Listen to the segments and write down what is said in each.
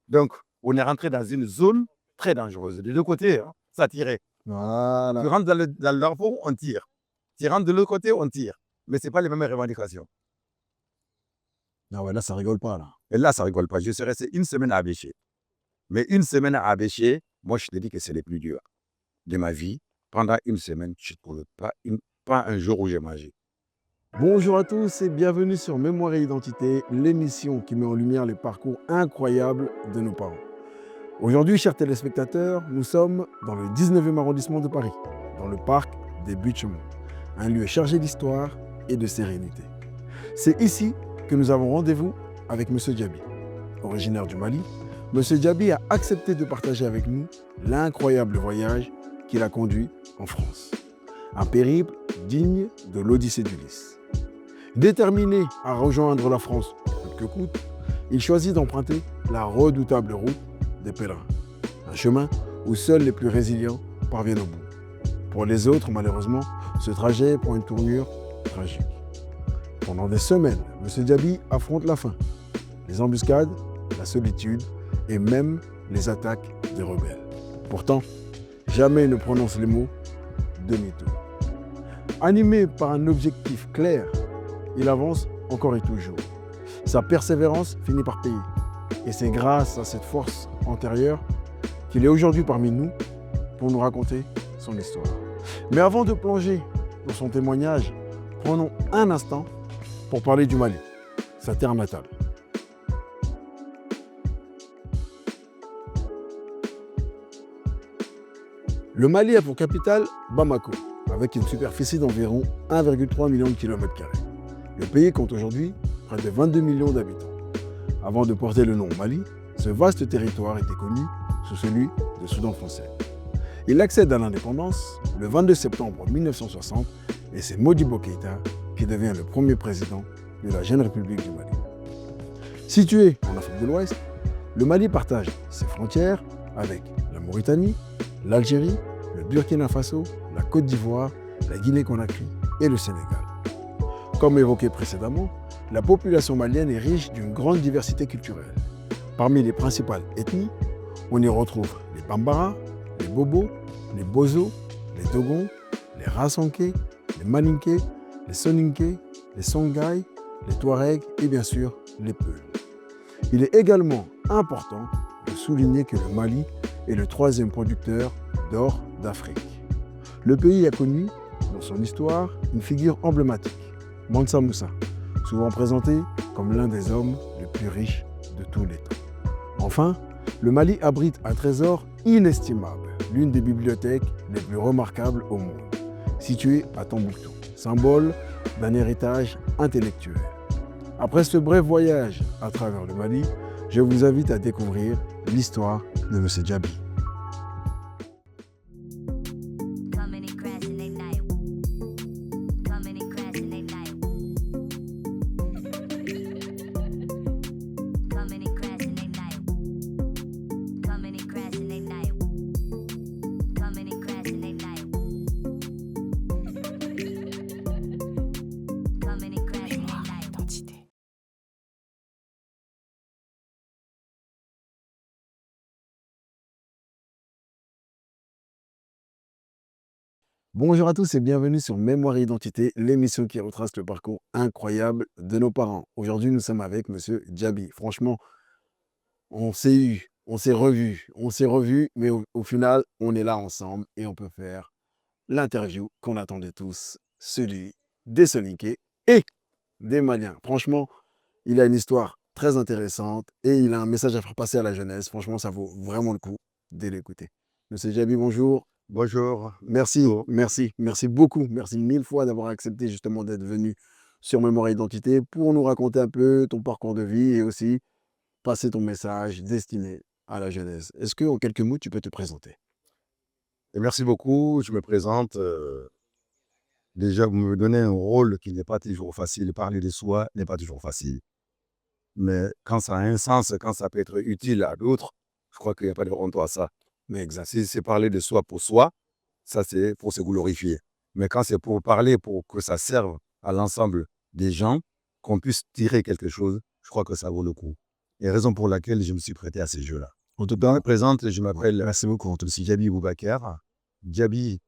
Donc, on est rentré dans une zone très dangereuse. Des deux côtés, hein, ça tirait. Voilà. Tu rentres dans le Darfour, on tire. Tu rentres de l'autre côté, on tire. Mais ce n'est pas les mêmes revendications. Ah ouais, là, ça rigole pas, là. Et là, ça ne rigole pas. Je suis resté une semaine à Abéché. Mais une semaine à Abéché, moi, je te dis que c'est le plus dur de ma vie. Pendant une semaine, je ne trouve pas un jour où j'ai mangé. Bonjour à tous et bienvenue sur Mémoire et Identité, l'émission qui met en lumière les parcours incroyables de nos parents. Aujourd'hui, chers téléspectateurs, nous sommes dans le 19e arrondissement de Paris, dans le parc des Buttes-Chaumont, un lieu chargé d'histoire et de sérénité. C'est ici que nous avons rendez-vous avec M. Diaby. Originaire du Mali, M. Diaby a accepté de partager avec nous l'incroyable voyage qu'il a conduit en France. Un périple digne de l'Odyssée d'Ulysse. Déterminé à rejoindre la France coûte que coûte, il choisit d'emprunter la redoutable route des pèlerins. Un chemin où seuls les plus résilients parviennent au bout. Pour les autres, malheureusement, ce trajet prend une tournure tragique. Pendant des semaines, M. Diaby affronte la faim, les embuscades, la solitude et même les attaques des rebelles. Pourtant, jamais il ne prononce les mots demi-tour. Animé par un objectif clair, il avance encore et toujours. Sa persévérance finit par payer. Et c'est grâce à cette force antérieure qu'il est aujourd'hui parmi nous pour nous raconter son histoire. Mais avant de plonger dans son témoignage, prenons un instant pour parler du Mali, sa terre natale. Le Mali a pour capitale Bamako, avec une superficie d'environ 1,3 million de km². Le pays compte aujourd'hui près de 22 millions d'habitants. Avant de porter le nom Mali, ce vaste territoire était connu sous celui de Soudan français. Il accède à l'indépendance le 22 septembre 1960 et c'est Modibo Keïta qui devient le premier président de la jeune République du Mali. Situé en Afrique de l'Ouest, le Mali partage ses frontières avec la Mauritanie, l'Algérie, le Burkina Faso, la Côte d'Ivoire, la Guinée-Conakry et le Sénégal. Comme évoqué précédemment, la population malienne est riche d'une grande diversité culturelle. Parmi les principales ethnies, on y retrouve les Bambara, les Bobo, les Bozo, les Dogons, les Rassanké, les Maninké, les Soninké, les Songhai, les Touaregs et bien sûr les Peuls. Il est également important de souligner que le Mali est le troisième producteur d'or d'Afrique. Le pays a connu, dans son histoire, une figure emblématique, Mansa Moussa, souvent présenté comme l'un des hommes les plus riches de tous les temps. Enfin, le Mali abrite un trésor inestimable, l'une des bibliothèques les plus remarquables au monde, située à Tombouctou, symbole d'un héritage intellectuel. Après ce bref voyage à travers le Mali, je vous invite à découvrir l'histoire de M. Diaby. Bonjour à tous et bienvenue sur Mémoire et Identité, l'émission qui retrace le parcours incroyable de nos parents. Aujourd'hui, nous sommes avec M. Diaby. Franchement, on s'est eu, on s'est revu, mais au final, on est là ensemble et on peut faire l'interview qu'on attendait tous, celui des Soninké et des Maliens. Franchement, il a une histoire très intéressante et il a un message à faire passer à la jeunesse. Franchement, ça vaut vraiment le coup de l'écouter. M. Diaby, bonjour. Bonjour. Merci beaucoup. Merci mille fois d'avoir accepté justement d'être venu sur Mémoire et Identité pour nous raconter un peu ton parcours de vie et aussi passer ton message destiné à la jeunesse. Est-ce que, en quelques mots, tu peux te présenter? Et merci beaucoup. Je me présente. Déjà, vous me donnez un rôle qui n'est pas toujours facile. Parler de soi n'est pas toujours facile. Mais quand ça a un sens, quand ça peut être utile à d'autres, je crois qu'il n'y a pas de honte à ça. Mais exact, si c'est parler de soi, ça c'est pour se glorifier. Mais quand c'est pour parler, pour que ça serve à l'ensemble des gens, qu'on puisse tirer quelque chose, je crois que ça vaut le coup. et raison pour laquelle je me suis prêté à ces jeux-là. On te Je me présente, je Ouais, m'appelle merci beaucoup. Djabi Boubacar. Djabi,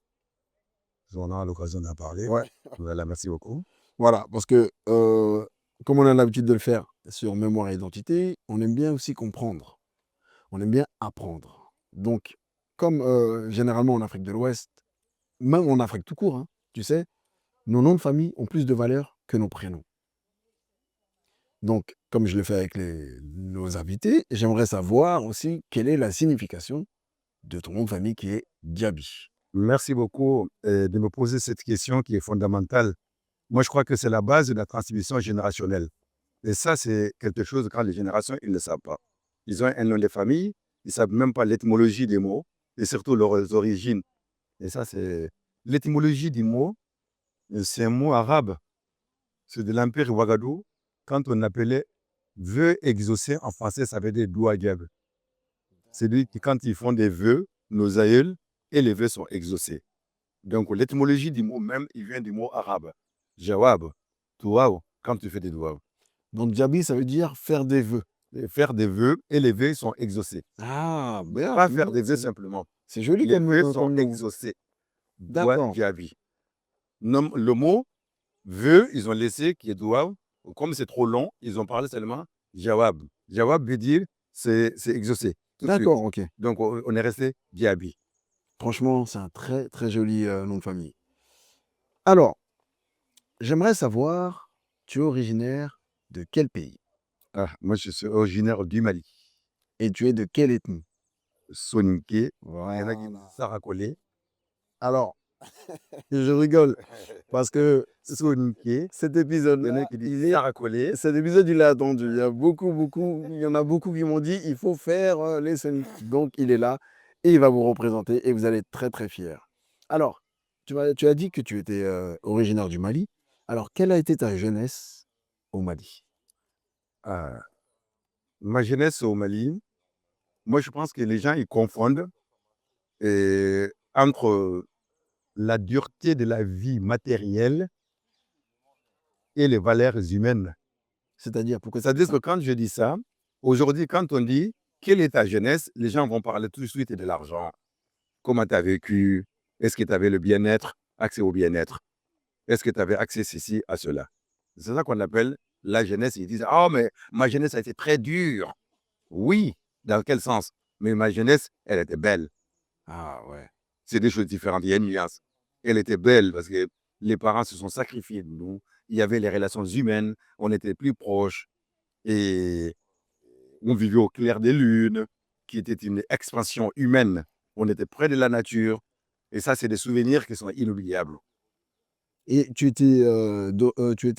on a l'occasion d'en parler. Ouais. Voilà, merci beaucoup. Voilà, parce que comme on a l'habitude de le faire sur mémoire et identité, on aime bien aussi comprendre. On aime bien apprendre. Donc, comme généralement en Afrique de l'Ouest, même en Afrique tout court, hein, tu sais, nos noms de famille ont plus de valeur que nos prénoms. Donc, comme je le fais avec nos invités, j'aimerais savoir aussi quelle est la signification de ton nom de famille qui est Diaby. Merci beaucoup de me poser cette question qui est fondamentale. Moi, je crois que c'est la base de la transmission générationnelle. Et ça, c'est quelque chose quand les générations, ils ne le savent pas. Ils ont un nom de famille, ils ne savent même pas l'étymologie des mots et surtout leurs origines. Et ça, c'est l'étymologie du mot, c'est un mot arabe. C'est de l'Empire Ouagadou. Quand on appelait vœux exaucés, en français, ça veut dire douagab. C'est lui qui, quand ils font des vœux, nos aïeuls, et les vœux sont exaucés. Donc, l'étymologie du mot même, il vient du mot arabe. Jawab, touaou, quand tu fais des douaou. Donc, Diaby, ça veut dire faire des vœux. Et faire des vœux et les vœux sont exaucés. Ah, bien. Pas faire des vœux simplement. C'est joli Les comme vœux comme sont nom. exaucés. D'accord. Diaby. Le mot vœux, ils ont laissé qui est douaou. Comme c'est trop long, ils ont parlé seulement jawab. Jawab veut dire c'est exaucé. Tout de suite. D'accord, ok. Donc, on est resté Diaby. Franchement, c'est un très, très joli nom de famille. Alors, j'aimerais savoir, tu es originaire de quel pays? Ah, moi, je suis originaire du Mali. Et tu es de quelle ethnie? Soninké. Il y en a qui Voilà. disent Sarakolé. Alors, je rigole parce que Soninké. cet Il y en épisode-là, a qui disent Sarakolé. cet épisode, il est attendu. Il y a beaucoup, il y en a beaucoup qui m'ont dit, il faut faire les Sonic. Donc, il est là et il va vous représenter et vous allez être très, très fiers. Alors, tu as dit que tu étais originaire du Mali. Alors, quelle a été ta jeunesse au Mali? Ah, ma jeunesse au Mali, moi, je pense que les gens, ils confondent entre la dureté de la vie matérielle et les valeurs humaines. C'est-à-dire, pourquoi C'est-à-dire que quand je dis ça, aujourd'hui, quand on dit quelle est ta jeunesse, les gens vont parler tout de suite de l'argent. Comment tu as vécu? Est-ce que tu avais le bien-être, accès au bien-être? Est-ce que tu avais accès ceci à cela? C'est ça qu'on appelle la jeunesse. Ils disent, ah, mais ma jeunesse a été très dure. Oui, dans quel sens? Mais ma jeunesse, elle était belle. Ah ouais. C'est des choses différentes. Il y a une nuance. Elle était belle parce que les parents se sont sacrifiés de nous. Il y avait les relations humaines. On était plus proches. Et on vivait au clair des lunes, qui était une expansion humaine. On était près de la nature. Et ça, c'est des souvenirs qui sont inoubliables. Et tu étais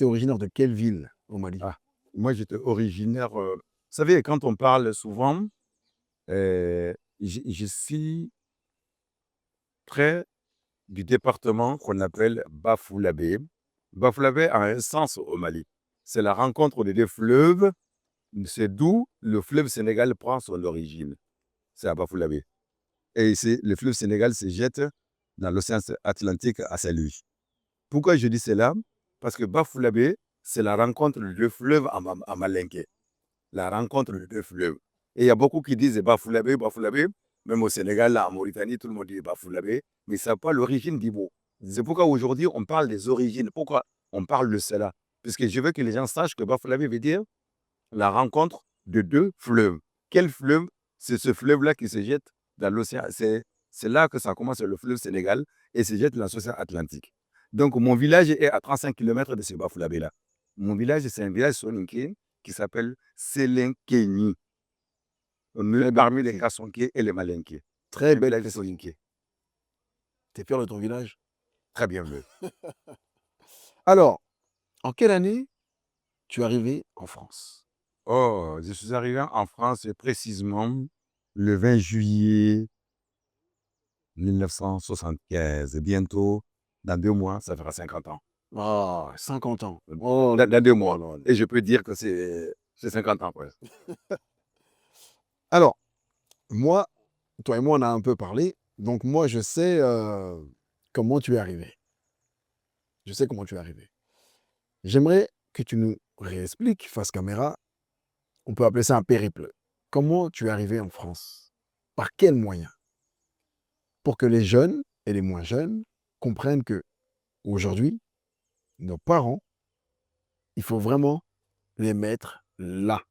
originaire de quelle ville au Mali? Ah, moi, j'étais originaire. Vous savez, quand on parle souvent, je suis près du département qu'on appelle Bafoullabé. Bafoullabé a un sens au Mali. C'est la rencontre des deux fleuves. C'est d'où le fleuve Sénégal prend son origine. C'est à Bafoullabé. Et le fleuve Sénégal se jette dans l'océan Atlantique à Saint-Louis. Pourquoi je dis cela? Parce que Bafoullabé, c'est la rencontre de deux fleuves à Malinké. La rencontre de deux fleuves. Et il y a beaucoup qui disent Bafoullabé, Bafoullabé. Même au Sénégal, là, en Mauritanie, tout le monde dit Bafoullabé, mais ça n'a pas l'origine du mot. C'est pourquoi aujourd'hui, on parle des origines. Pourquoi on parle de cela? Parce que je veux que les gens sachent que Bafoullabé veut dire la rencontre de deux fleuves. Quel fleuve? C'est ce fleuve-là qui se jette dans l'océan. C'est là que ça commence, le fleuve Sénégal, et se jette dans l'océan Atlantique. Donc, mon village est à 35 km de ce Bafoullabé-là. Mon village, c'est un village soninké qui s'appelle Selenkéni. On est parmi les Kassonké et les Malinké. Très belle village fête. soninké. T'es fier de ton village? Très bien vu. Alors, en quelle année tu es arrivé en France? Oh, je suis arrivé en France précisément le 20 juillet 1975. Et bientôt, dans 2 mois, ça fera 50 ans. Ah, 50 ans. Oh, Dans 2 mois. Et je peux dire que c'est 50 ans presque. alors, moi, toi et moi, on a un peu parlé. Donc, moi, je sais comment tu es arrivé. Je sais comment tu es arrivé. J'aimerais que tu nous réexpliques face caméra On peut appeler ça un périple. Comment tu es arrivé en France? Par quels moyens? Pour que les jeunes et les moins jeunes comprennent que aujourd'hui, nos parents, il faut vraiment les mettre là.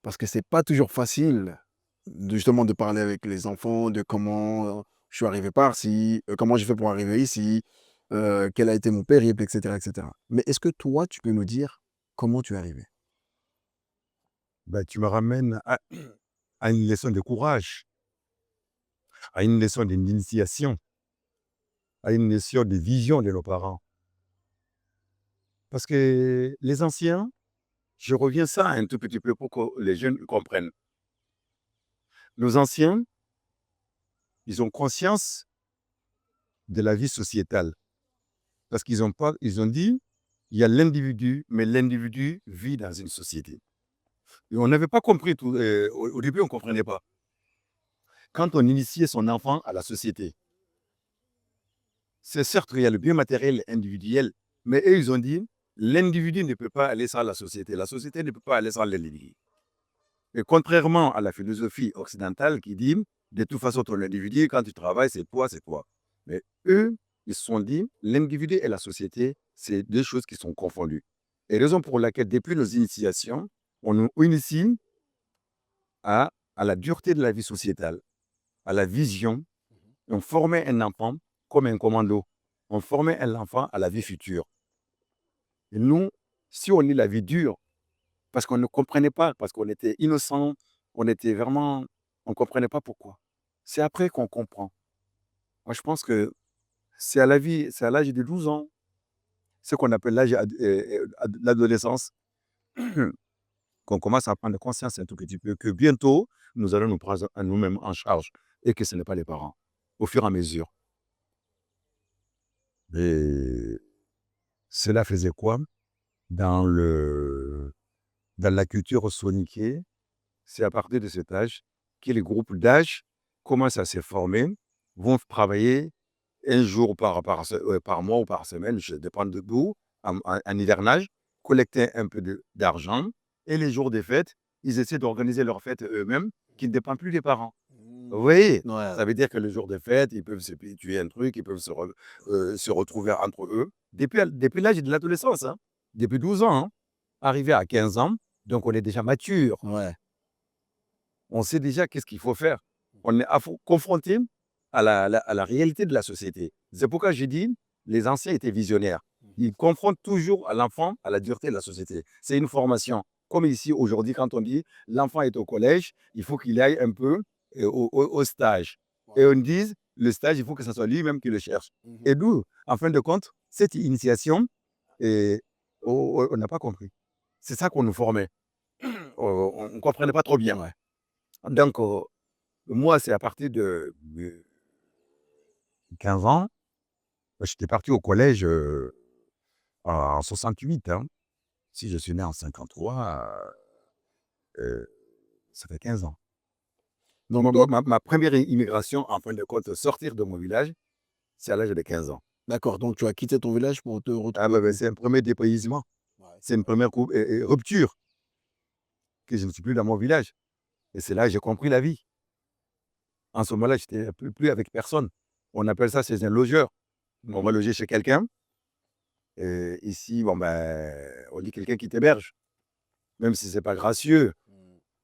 Parce que c'est pas toujours facile justement de parler avec les enfants de comment je suis arrivé par-ci, comment j'ai fait pour arriver ici, quel a été mon périple, etc., etc. Mais est-ce que toi, tu peux nous dire comment tu es arrivé? Ben, tu me ramènes à une leçon de courage, à une leçon d'initiation, à une leçon de vision de nos parents. Parce que les anciens, je reviens ça un tout petit peu pour que les jeunes comprennent. Nos anciens, ils ont conscience de la vie sociétale. Parce qu'ils ont pas, ils ont dit, il y a l'individu, mais l'individu vit dans une société. Et on n'avait pas compris tout. Au début, on ne comprenait pas. Quand on initiait son enfant à la société, c'est certes qu'il y a le bien matériel individuel, mais eux, ils ont dit, l'individu ne peut pas aller sans la société ne peut pas aller sans l'individu. Et contrairement à la philosophie occidentale qui dit, de toute façon, ton individu, quand tu travailles, c'est toi, c'est toi. Mais eux, ils se sont dit, l'individu et la société, c'est deux choses qui sont confondues. Et raison pour laquelle, depuis nos initiations, on nous initie à la dureté de la vie sociétale, à la vision. On formait un enfant comme un commando. On formait un enfant à la vie future. Et nous, si on lit la vie dure, parce qu'on ne comprenait pas, parce qu'on était innocent, on était vraiment, on ne comprenait pas pourquoi. C'est après qu'on comprend. Moi, je pense que c'est à la vie, c'est à l'âge de 12 ans, ce qu'on appelle l'âge de l'adolescence, qu'on commence à prendre conscience un tout petit peu que bientôt, nous allons nous prendre à nous-mêmes en charge et que ce n'est pas les parents, au fur et à mesure. Et cela faisait quoi dans la culture soniquée? C'est à partir de cet âge que les groupes d'âge commencent à se former, vont travailler un jour par mois ou par semaine, ça dépend de d'où, en hivernage, collecter un peu d'argent. Et les jours des fêtes, ils essaient d'organiser leurs fêtes eux-mêmes, qui ne dépendent plus des parents. Vous voyez? Ouais. Ça veut dire que le jour des fêtes, ils peuvent se tuer un truc, ils peuvent se retrouver entre eux. Depuis l'âge de l'adolescence, hein, depuis 12 ans, hein, arrivé à 15 ans, donc on est déjà mature. Ouais. On sait déjà qu'est-ce qu'il faut faire. On est confronté à la réalité de la société. C'est pourquoi j'ai dit, les anciens étaient visionnaires. Ils confrontent toujours à l'enfant à la dureté de la société. C'est une formation. Comme ici, aujourd'hui, quand on dit l'enfant est au collège, il faut qu'il aille un peu au stage. Et on dit, le stage, il faut que ce soit lui-même qui le cherche. Et d'où, en fin de compte, cette initiation, et, on n'a pas compris. C'est ça qu'on nous formait. On ne comprenait pas trop bien. Ouais. Donc, moi, c'est à partir de 15 ans, j'étais parti au collège en 68. Hein. Si je suis né en 53, ça fait 15 ans. Donc, Donc, ma première immigration, en fin de compte, sortir de mon village, c'est à l'âge de 15 ans. d'accord, donc tu as quitté ton village pour te Ah, retrouver c'est un premier dépaysement. Ouais, C'est une première rupture, que je ne suis plus dans mon village. Et c'est là que j'ai compris la vie. En ce moment-là, je n'étais plus avec personne. On appelle ça, c'est un logeur. On va loger chez quelqu'un. Ici, bon, ben, on dit quelqu'un qui t'héberge, même si c'est pas gracieux.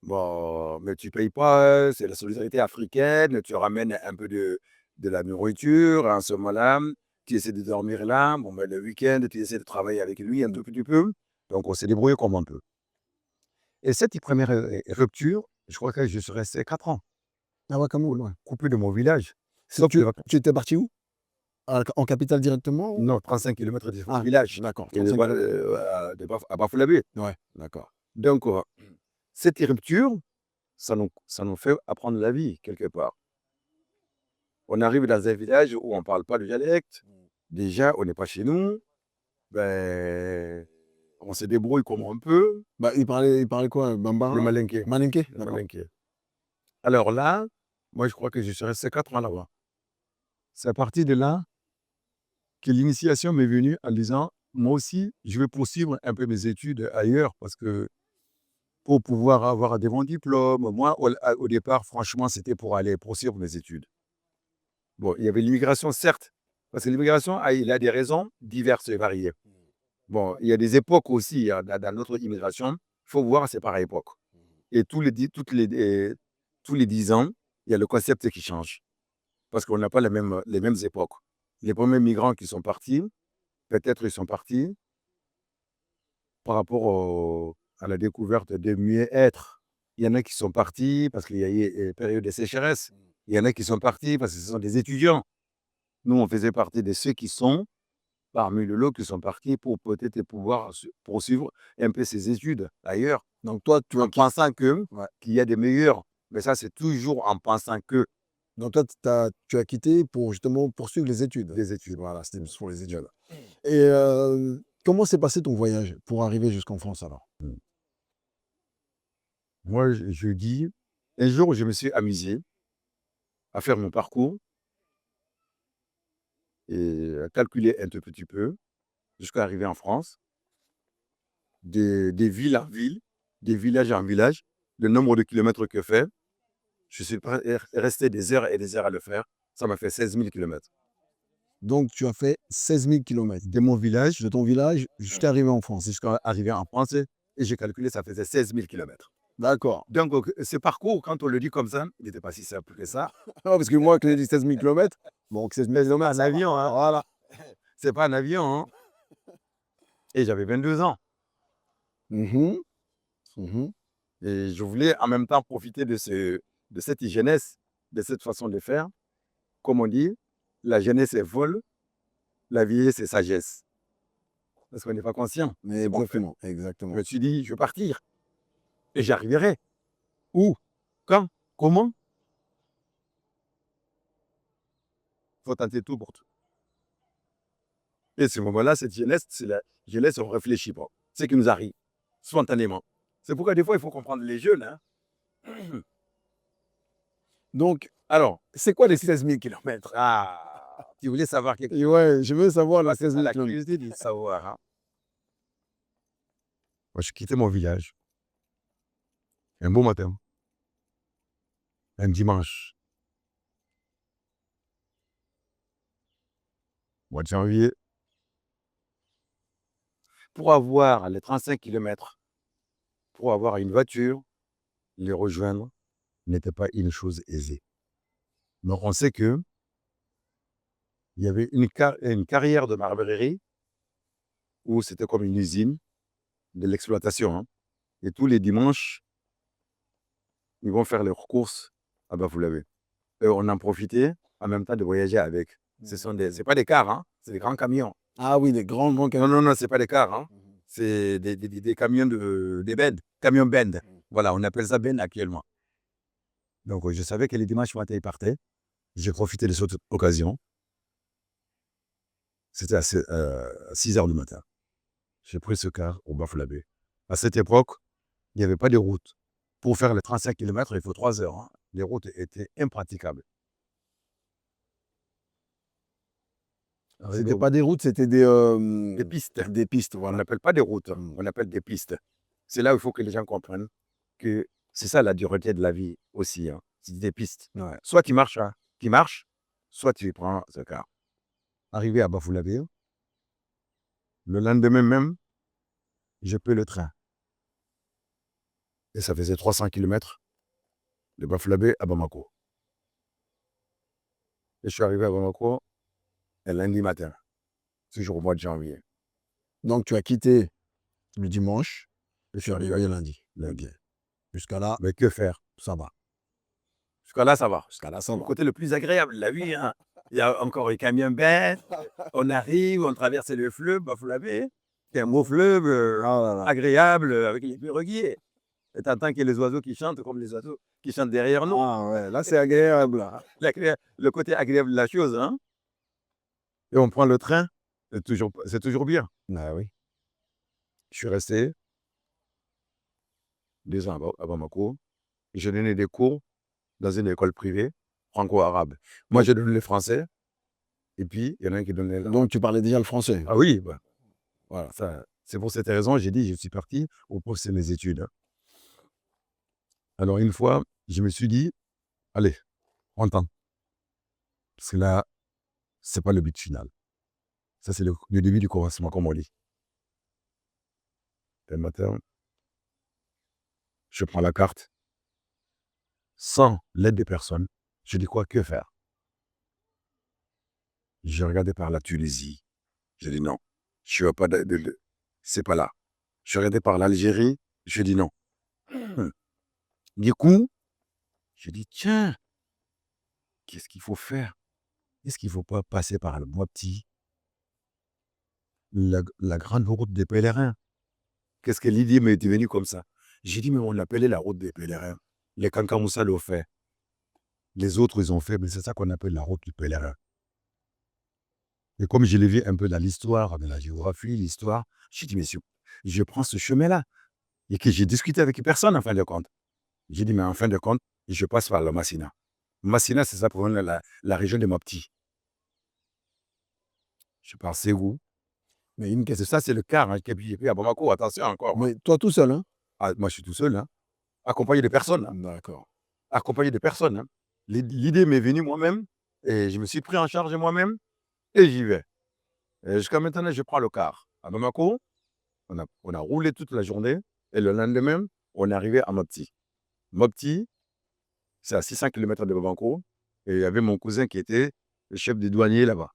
Bon, mais tu payes pas, c'est la solidarité africaine, tu ramènes un peu de la nourriture. En ce moment-là, tu essaies de dormir là. Bon, ben, le week-end, tu essaies de travailler avec lui un tout petit peu. Donc, on s'est débrouillé comme on peut. Et cette première rupture, je crois que je suis resté 4 ans, Ah ouais, quand même, ouais. coupé de mon village. C'est Sauf que, tu étais parti où? En capitale directement ou? non, 35 kilomètres du Ah, village, d'accord, et 35 kilomètres. à Bafoullabé. Ouais, d'accord. Donc, cette rupture, ça nous fait apprendre la vie, quelque part. On arrive dans un village où on ne parle pas le dialecte. Déjà, on n'est pas chez nous. Ben, on se débrouille comme on peut. Bah, il parlait quoi? Bambara? Le malinké. Malinké? Le D'accord. malinké. Alors là, moi, je crois que je suis resté 4 ans là-bas. C'est à partir de là que l'initiation m'est venue en disant, moi aussi, je vais poursuivre un peu mes études ailleurs parce que pour pouvoir avoir des bons diplômes. Moi, au départ, franchement, c'était pour aller poursuivre mes études. Bon, il y avait l'immigration, certes, parce que l'immigration, il a des raisons diverses et variées. Bon, il y a des époques aussi dans notre immigration. Il faut voir, c'est par époque. Et tous les 10 ans, il y a le concept qui change. Parce qu'on n'a pas les mêmes époques. Les premiers migrants qui sont partis, peut-être ils sont partis par rapport à la découverte de mieux-être. Il y en a qui sont partis parce qu'il y a eu une période de sécheresse. Il y en a qui sont partis parce que ce sont des étudiants. Nous, on faisait partie de ceux qui sont parmi le lot qui sont partis pour peut-être pouvoir poursuivre un peu ses études ailleurs. Donc toi, En pensant Ouais. qu'il y a des meilleurs. Mais ça, c'est toujours en pensant que Donc toi, tu as quitté pour justement poursuivre les études. des études. Voilà, c'était pour les études. Et comment s'est passé ton voyage pour arriver jusqu'en France alors? Moi, je dis, un jour, je me suis amusé à faire mon parcours et à calculer un tout petit peu jusqu'à arriver en France, des villes en ville, des villages en village, le nombre de kilomètres que fait. Je suis resté des heures et des heures à le faire. Ça m'a fait 16 000 kilomètres. Donc tu as fait 16 000 kilomètres De mon village de ton village jusqu'à arriver en France. jusqu'à arriver en France, et j'ai calculé, ça faisait 16 000 kilomètres. D'accord. Donc, ce parcours, quand on le dit comme ça, il n'était pas si simple que ça. Parce que moi, quand j'ai dit 16 000 kilomètres, bon, 16 000 kilomètres, Un avion, hein. voilà. C'est pas un avion, hein. Et j'avais 22 ans. Mhm. Mhm. Et je voulais en même temps profiter de cette jeunesse, de cette façon de faire. Comme on dit, la jeunesse est folle, la vieillesse est sagesse. Parce qu'on n'est pas conscient. Mais exactement, exactement. Je me suis dit, je vais partir. Et j'arriverai. Où? Quand? Comment? Il faut tenter tout pour tout. Et ce moment-là, cette jeunesse, c'est la jeunesse, on ne réfléchit pas. C'est ce qui nous arrive, spontanément. C'est pourquoi des fois, il faut comprendre les jeunes. Hein. Donc, Alors, c'est quoi les 16 000 kilomètres? Ah, tu voulais savoir quelque chose? ouais, je veux savoir les 16 C'est 000 la kilomètres. curiosité de savoir. Hein. Moi, je quittais mon village. Un beau matin. Un dimanche. Mois de janvier. Pour avoir les 35 kilomètres, pour avoir une voiture, les rejoindre n'était pas une chose aisée. Donc, on sait que il y avait une carrière de marbrerie où c'était comme une usine de l'exploitation. Hein. Et tous les dimanches, ils vont faire leurs courses à Bafoulavé. Et on en profitait en même temps de voyager avec. C'est pas des cars, hein, c'est des grands camions. Ah oui, des grands Non, camions. non, non, c'est pas des cars. Hein. C'est des camions des bend, camions bend. Voilà, on appelle ça bend actuellement. Donc, je savais que les dimanches matin, ils partaient. J'ai profité de cette occasion. C'était à 6 heures du matin. J'ai pris ce car au Bafoulavé. À cette époque, il n'y avait pas de route. Pour faire les 35 kilomètres, il faut 3 heures. Hein. Les routes étaient impraticables. C'était pas des routes, c'était des pistes. Des pistes, On voilà. n'appelle pas des routes, on appelle des pistes. C'est là où il faut que les gens comprennent que c'est ça la dureté de la vie aussi. Hein. C'est des pistes. Ouais. Soit tu marches, soit tu prends ce car. Arrivé à Bafoulavé, le lendemain même, je paie le train. Et ça faisait 300 kilomètres de Bafoulavé à Bamako. Et je suis arrivé à Bamako un lundi matin, toujours au mois de janvier. Donc tu as quitté le dimanche et tu es arrivé le lundi. Lundi. Jusqu'à là, Mais que faire? ça va. Jusqu'à là, ça va. Jusqu'à là, ça C'est le va. côté le plus agréable de la vie. Hein. Il y a encore les camions bêtes. On arrive, on traverse le fleuve, Bafoulavé. C'est un beau fleuve agréable avec les piroguiers. Et t'entends qu'il y a les oiseaux qui chantent comme les oiseaux qui chantent derrière nous. Ah ouais, là c'est agréable. Là. Le côté agréable de la chose. Hein. Et on prend le train. C'est toujours bien. Ah oui. Je suis resté 2 ans à Bamako. J'ai donné des cours dans une école privée franco-arabe. Moi, j'ai donné le français. Et puis, il y en a un qui donnait l'arabe. Donc tu parlais déjà le français. Ah oui, bah, voilà. C'est pour cette raison, j'ai dit, je suis parti pour poursuivre mes études. Hein. Alors, une fois, je me suis dit, allez, on tente. Parce que là, c'est pas le but final. Ça, c'est le début du commencement, comme on dit. Le matin, je prends la carte, sans l'aide de personne. Je dis quoi, que faire? Je regardais par la Tunisie. Je dis non, je ne veux pas c'est pas là. Je regardais par l'Algérie. Je dis non. Du coup, je dis tiens, qu'est-ce qu'il faut faire? Est-ce qu'il ne faut pas passer par le Mopti, la grande route des pèlerins? Qu'est-ce que l'idée m'est venue comme ça? J'ai dit, mais on l'appelait la route des pèlerins. Les Kankamoussa l'ont fait. Les autres, ils ont fait, mais c'est ça qu'on appelle la route du pèlerin. Et comme je l'ai vu un peu dans l'histoire, dans la géographie, l'histoire, j'ai dit, mais je prends ce chemin-là. Et que j'ai discuté avec personne en fin de compte. J'ai dit, mais en fin de compte, je passe par le Massina. Massina, c'est ça pour la région de Mopti. Je pensais où? Mais une question, ça, c'est le quart. Hein, et puis à Bamako, attention encore. Mais toi tout seul, hein? Ah, moi, je suis tout seul, hein, accompagné de personne. Hein, D'accord. accompagné de personne. Hein. L'idée m'est venue moi-même et je me suis pris en charge moi-même et j'y vais. Jusqu'à maintenant, je prends le car. À Bamako, on a roulé toute la journée et le lendemain, on est arrivé à Mopti. Mopti, c'est à 600 km de Bamako et il y avait mon cousin qui était le chef des douaniers là-bas.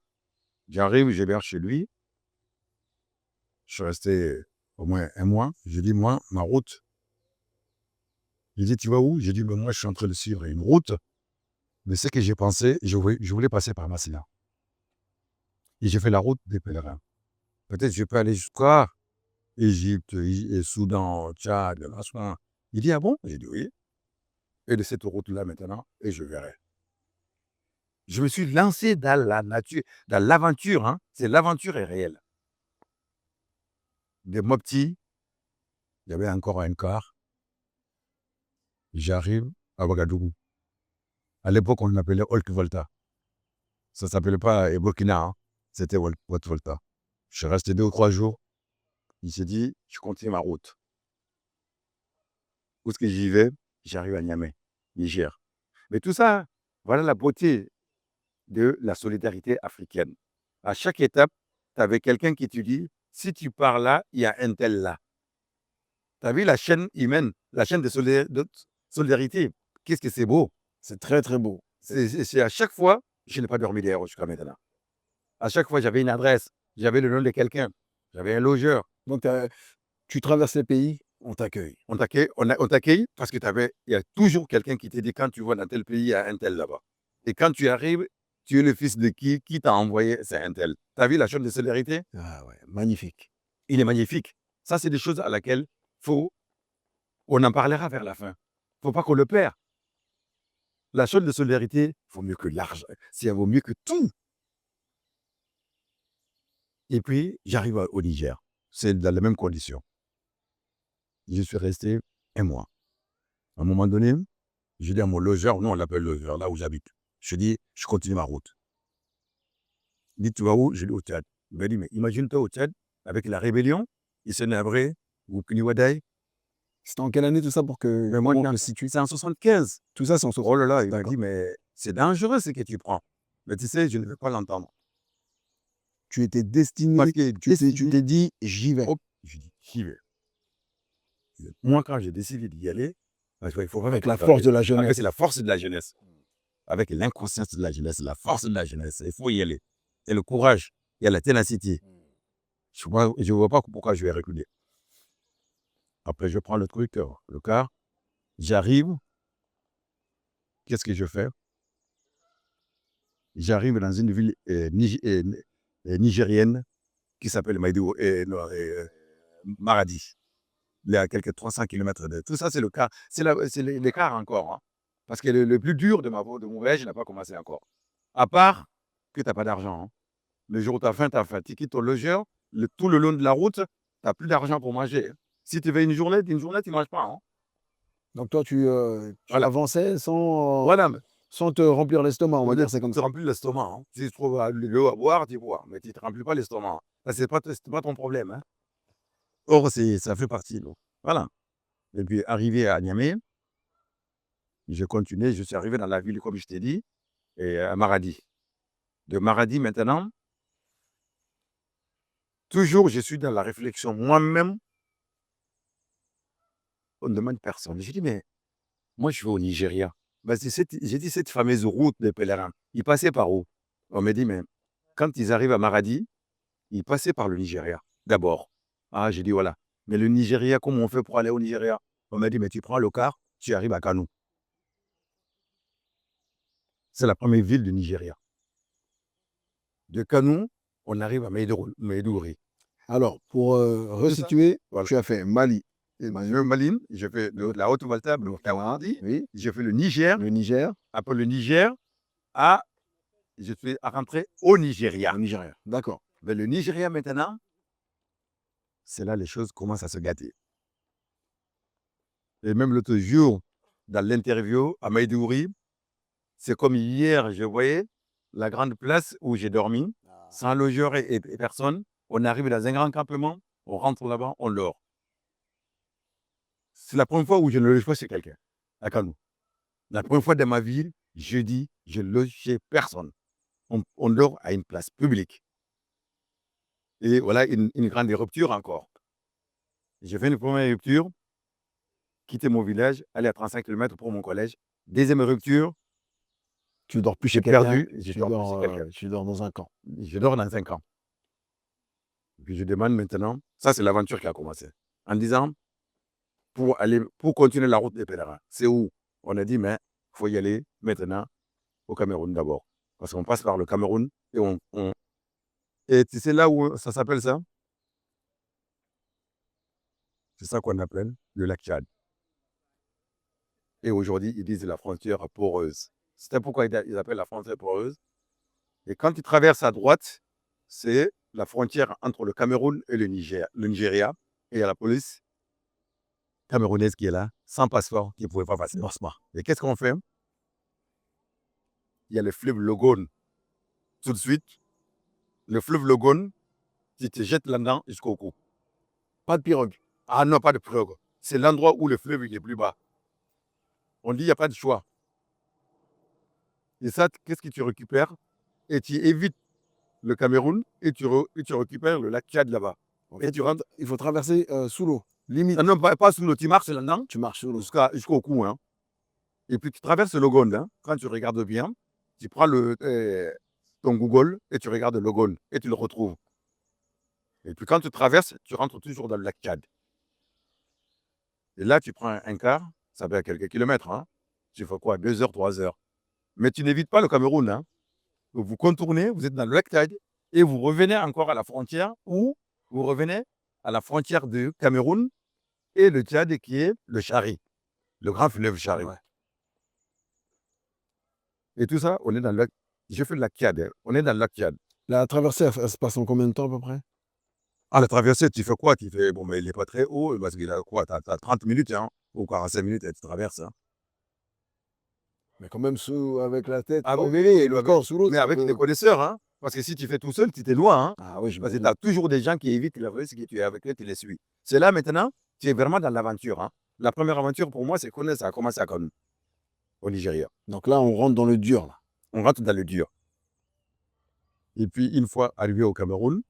J'arrive, j'héberge chez lui. Je suis resté au moins un mois. J'ai dit, moi, ma route. Il dit, tu vas où? J'ai dit, ben, moi, je suis en train de suivre une route. Mais ce que j'ai pensé, je voulais passer par Massina. Et j'ai fait la route des pèlerins. Peut-être je peux aller jusqu'à Égypte, et Soudan, Tchad, machin. Il dit, ah bon? J'ai dit, oui. Et de cette route-là maintenant, et je verrai. Je me suis lancé dans la nature, dans l'aventure. Hein. C'est l'aventure est réelle. De Mopti, il y avait encore un quart. J'arrive à Ouagadougou. À l'époque, on l'appelait Haute-Volta. Ça ne s'appelait pas Burkina, hein. C'était Haute-Volta. Je suis resté 2 ou 3 jours. Il s'est dit, je continue ma route. Où est-ce que j'y vais? J'arrive à Niamey, Niger. Mais tout ça, voilà la beauté de la solidarité africaine. À chaque étape, tu avais quelqu'un qui te dit, si tu pars là, il y a un tel là. Tu as vu la chaîne humaine, la chaîne de solidarité. Qu'est-ce que c'est beau. C'est très, très beau. C'est à chaque fois, je n'ai pas dormi d'ailleurs jusqu'à maintenant. À chaque fois, j'avais une adresse, j'avais le nom de quelqu'un, j'avais un logeur. Donc, tu traverses les pays, on t'accueille. On t'accueille parce qu'il y a toujours quelqu'un qui te dit, quand tu vas dans tel pays, il y a un tel là-bas. Et quand tu arrives, tu es le fils de qui t'a envoyé, c'est un tel. Tu as vu la chaîne de solidarité? Ah ouais, magnifique. Il est magnifique. Ça, c'est des choses à laquelle on en parlera vers la fin. Il ne faut pas qu'on le perd. La chaîne de solidarité vaut mieux que l'argent. Ça vaut mieux que tout. Et puis, j'arrive au Niger. C'est dans les mêmes conditions. Je suis resté un mois. À un moment donné, je dis à mon logeur, nous on l'appelle logeur, là où j'habite. Je dis, je continue ma route. Il dit, tu vas où? Je dis, au Tchad. Il m'a dit, mais imagine-toi au Tchad, avec la rébellion, il s'est navré, ou Kuniwadai. C'était en quelle année tout ça pour que... Mais moi, je me situe, c'est en 75. Tout ça, c'est en 75. Oh là là, il m'a dit, mais c'est dangereux ce que tu prends. Mais tu sais, je ne veux pas l'entendre. Tu étais destiné, tu t'es dit, j'y vais. Hop, je dis, j'y vais. Moi, quand j'ai décidé d'y aller, il faut avec la force de la jeunesse. C'est la force de la jeunesse. Avec l'inconscience de la jeunesse, la force de la jeunesse. Il faut y aller. Et le courage, il y a la ténacité. Je ne vois pas pourquoi je vais reculer. Après, je prends le truc, le car. J'arrive. Qu'est-ce que je fais? J'arrive dans une ville nigérienne qui s'appelle Maradi. Il y a quelques 300 km de... Tout ça, c'est le car. C'est l'écart encore. Hein. Parce que le plus dur de mon voyage n'a pas commencé encore. À part que tu n'as pas d'argent. Hein. Le jour où tu as faim, tu quittes ton logeur. Tout le long de la route, tu n'as plus d'argent pour manger. Hein. Si tu veux une journée, tu ne manges pas. Hein. Donc toi, tu avançais sans, Voilà. sans te remplir l'estomac, on va dire, c'est comme Tu ça. te remplis l'estomac. Hein. Si tu trouves de l'eau à boire, tu bois. Mais tu ne te remplis pas l'estomac. Ce n'est pas ton problème. Hein. Or, ça fait partie. Donc. Voilà. Et puis, arrivé à Niamey, J'ai continué, je suis arrivé dans la ville, comme je t'ai dit, et à Maradi. De Maradi, maintenant, toujours, je suis dans la réflexion. Moi-même, on ne demande personne. J'ai dit, mais moi, je vais au Nigeria. Ben, j'ai dit, cette fameuse route des pèlerins, ils passaient par où? On me dit, mais quand ils arrivent à Maradi, ils passaient par le Nigeria, d'abord. Ah, j'ai dit, voilà. Mais le Nigeria, comment on fait pour aller au Nigeria? On m'a dit, mais tu prends le car, tu arrives à Kano. C'est la première ville du Nigeria. De Kano, on arrive à Maiduguri. Alors, pour resituer, Voilà. tu as fait Mali, Le Mali, j'ai fait la Haute-Volta, le Kawadi, oui, j'ai fait le Niger. le Niger, Après le Niger, je suis rentré au Nigeria. le Nigeria. D'accord. Mais le Nigeria maintenant, c'est là les choses commencent à se gâter. Et même l'autre jour, dans l'interview à Maïdouri, c'est comme hier, je voyais la grande place où j'ai dormi, sans logeur et personne. On arrive dans un grand campement, on rentre là-bas, on dort. C'est la première fois où je ne loge pas chez quelqu'un, à Kano. La première fois dans ma vie, je dis, je loge chez personne. On dort à une place publique. Et voilà une grande rupture encore. J'ai fait une première rupture, quitter mon village, aller à 35 km pour mon collège. Deuxième rupture, Tu ne dors plus chez j'ai quelqu'un, perdu, je dors plus chez quelqu'un. tu dors dans un camp. Je dors dans un camp. Puis je demande maintenant, ça c'est l'aventure qui a commencé, en disant, pour continuer la route des pèlerins, c'est où? On a dit, mais il faut y aller maintenant au Cameroun d'abord. Parce qu'on passe par le Cameroun et tu sais là où ça s'appelle ça? C'est ça qu'on appelle le lac Tchad. Et aujourd'hui, ils disent la frontière poreuse. C'était pourquoi ils appellent la frontière poreuse. Et quand ils traversent à droite, c'est la frontière entre le Cameroun et le Nigeria. Et il y a la police camerounaise qui est là, sans passeport, qui ne pouvait pas passer. Et qu'est-ce qu'on fait? Il y a le fleuve Logone. Tout de suite, le fleuve Logone, tu te jettes là-dedans jusqu'au cou. Pas de pirogue. Ah non, pas de pirogue. C'est l'endroit où le fleuve est plus bas. On dit, il n'y a pas de choix. Et ça, qu'est-ce que tu récupères? Et tu évites le Cameroun et tu récupères le lac Tchad là-bas. En Et fait, tu rentres. il faut traverser sous l'eau. Limite. Ah non, pas sous l'eau, tu marches là-dedans Tu marches sous l'eau. jusqu'au cou. Hein. Et puis tu traverses le Logone. Hein. Quand tu regardes bien, tu prends ton Google et tu regardes le Logone et tu le retrouves. Et puis quand tu traverses, tu rentres toujours dans le lac Tchad. Et là, tu prends un car, ça fait quelques kilomètres. Hein. Tu fais quoi? 2 heures, 3 heures. Mais tu n'évites pas le Cameroun. Hein. Vous contournez, vous êtes dans le lac Tchad et vous revenez encore à la frontière ou vous revenez à la frontière du Cameroun et le Tchad qui est le Chari, le grand fleuve Chari. Ouais. Et tout ça, on est dans le lac. Je fais le lac Tchad. Hein. On est dans le lac Tchad. La traversée, elle se passe en combien de temps à peu près? Ah, la traversée, tu fais quoi? Tu fais, bon, mais il n'est pas très haut parce qu'il a quoi? Tu as 30 minutes hein, ou 45 minutes et tu traverses. Hein. Mais quand même avec la tête. Ah oui, et le corps sous l'eau. mais avec des connaisseurs. Hein. Parce que si tu fais tout seul, tu es loin. Hein. Ah oui, je Parce que tu as toujours des gens qui évitent la vraie, c'est que tu es avec eux, tu les suis. C'est là maintenant, tu es vraiment dans l'aventure. Hein. La première aventure pour moi, c'est qu'on ça a commencé à Kano, au Nigeria. Donc là, on rentre dans le dur. Là. On rentre dans le dur. Et puis, une fois arrivé au Cameroun,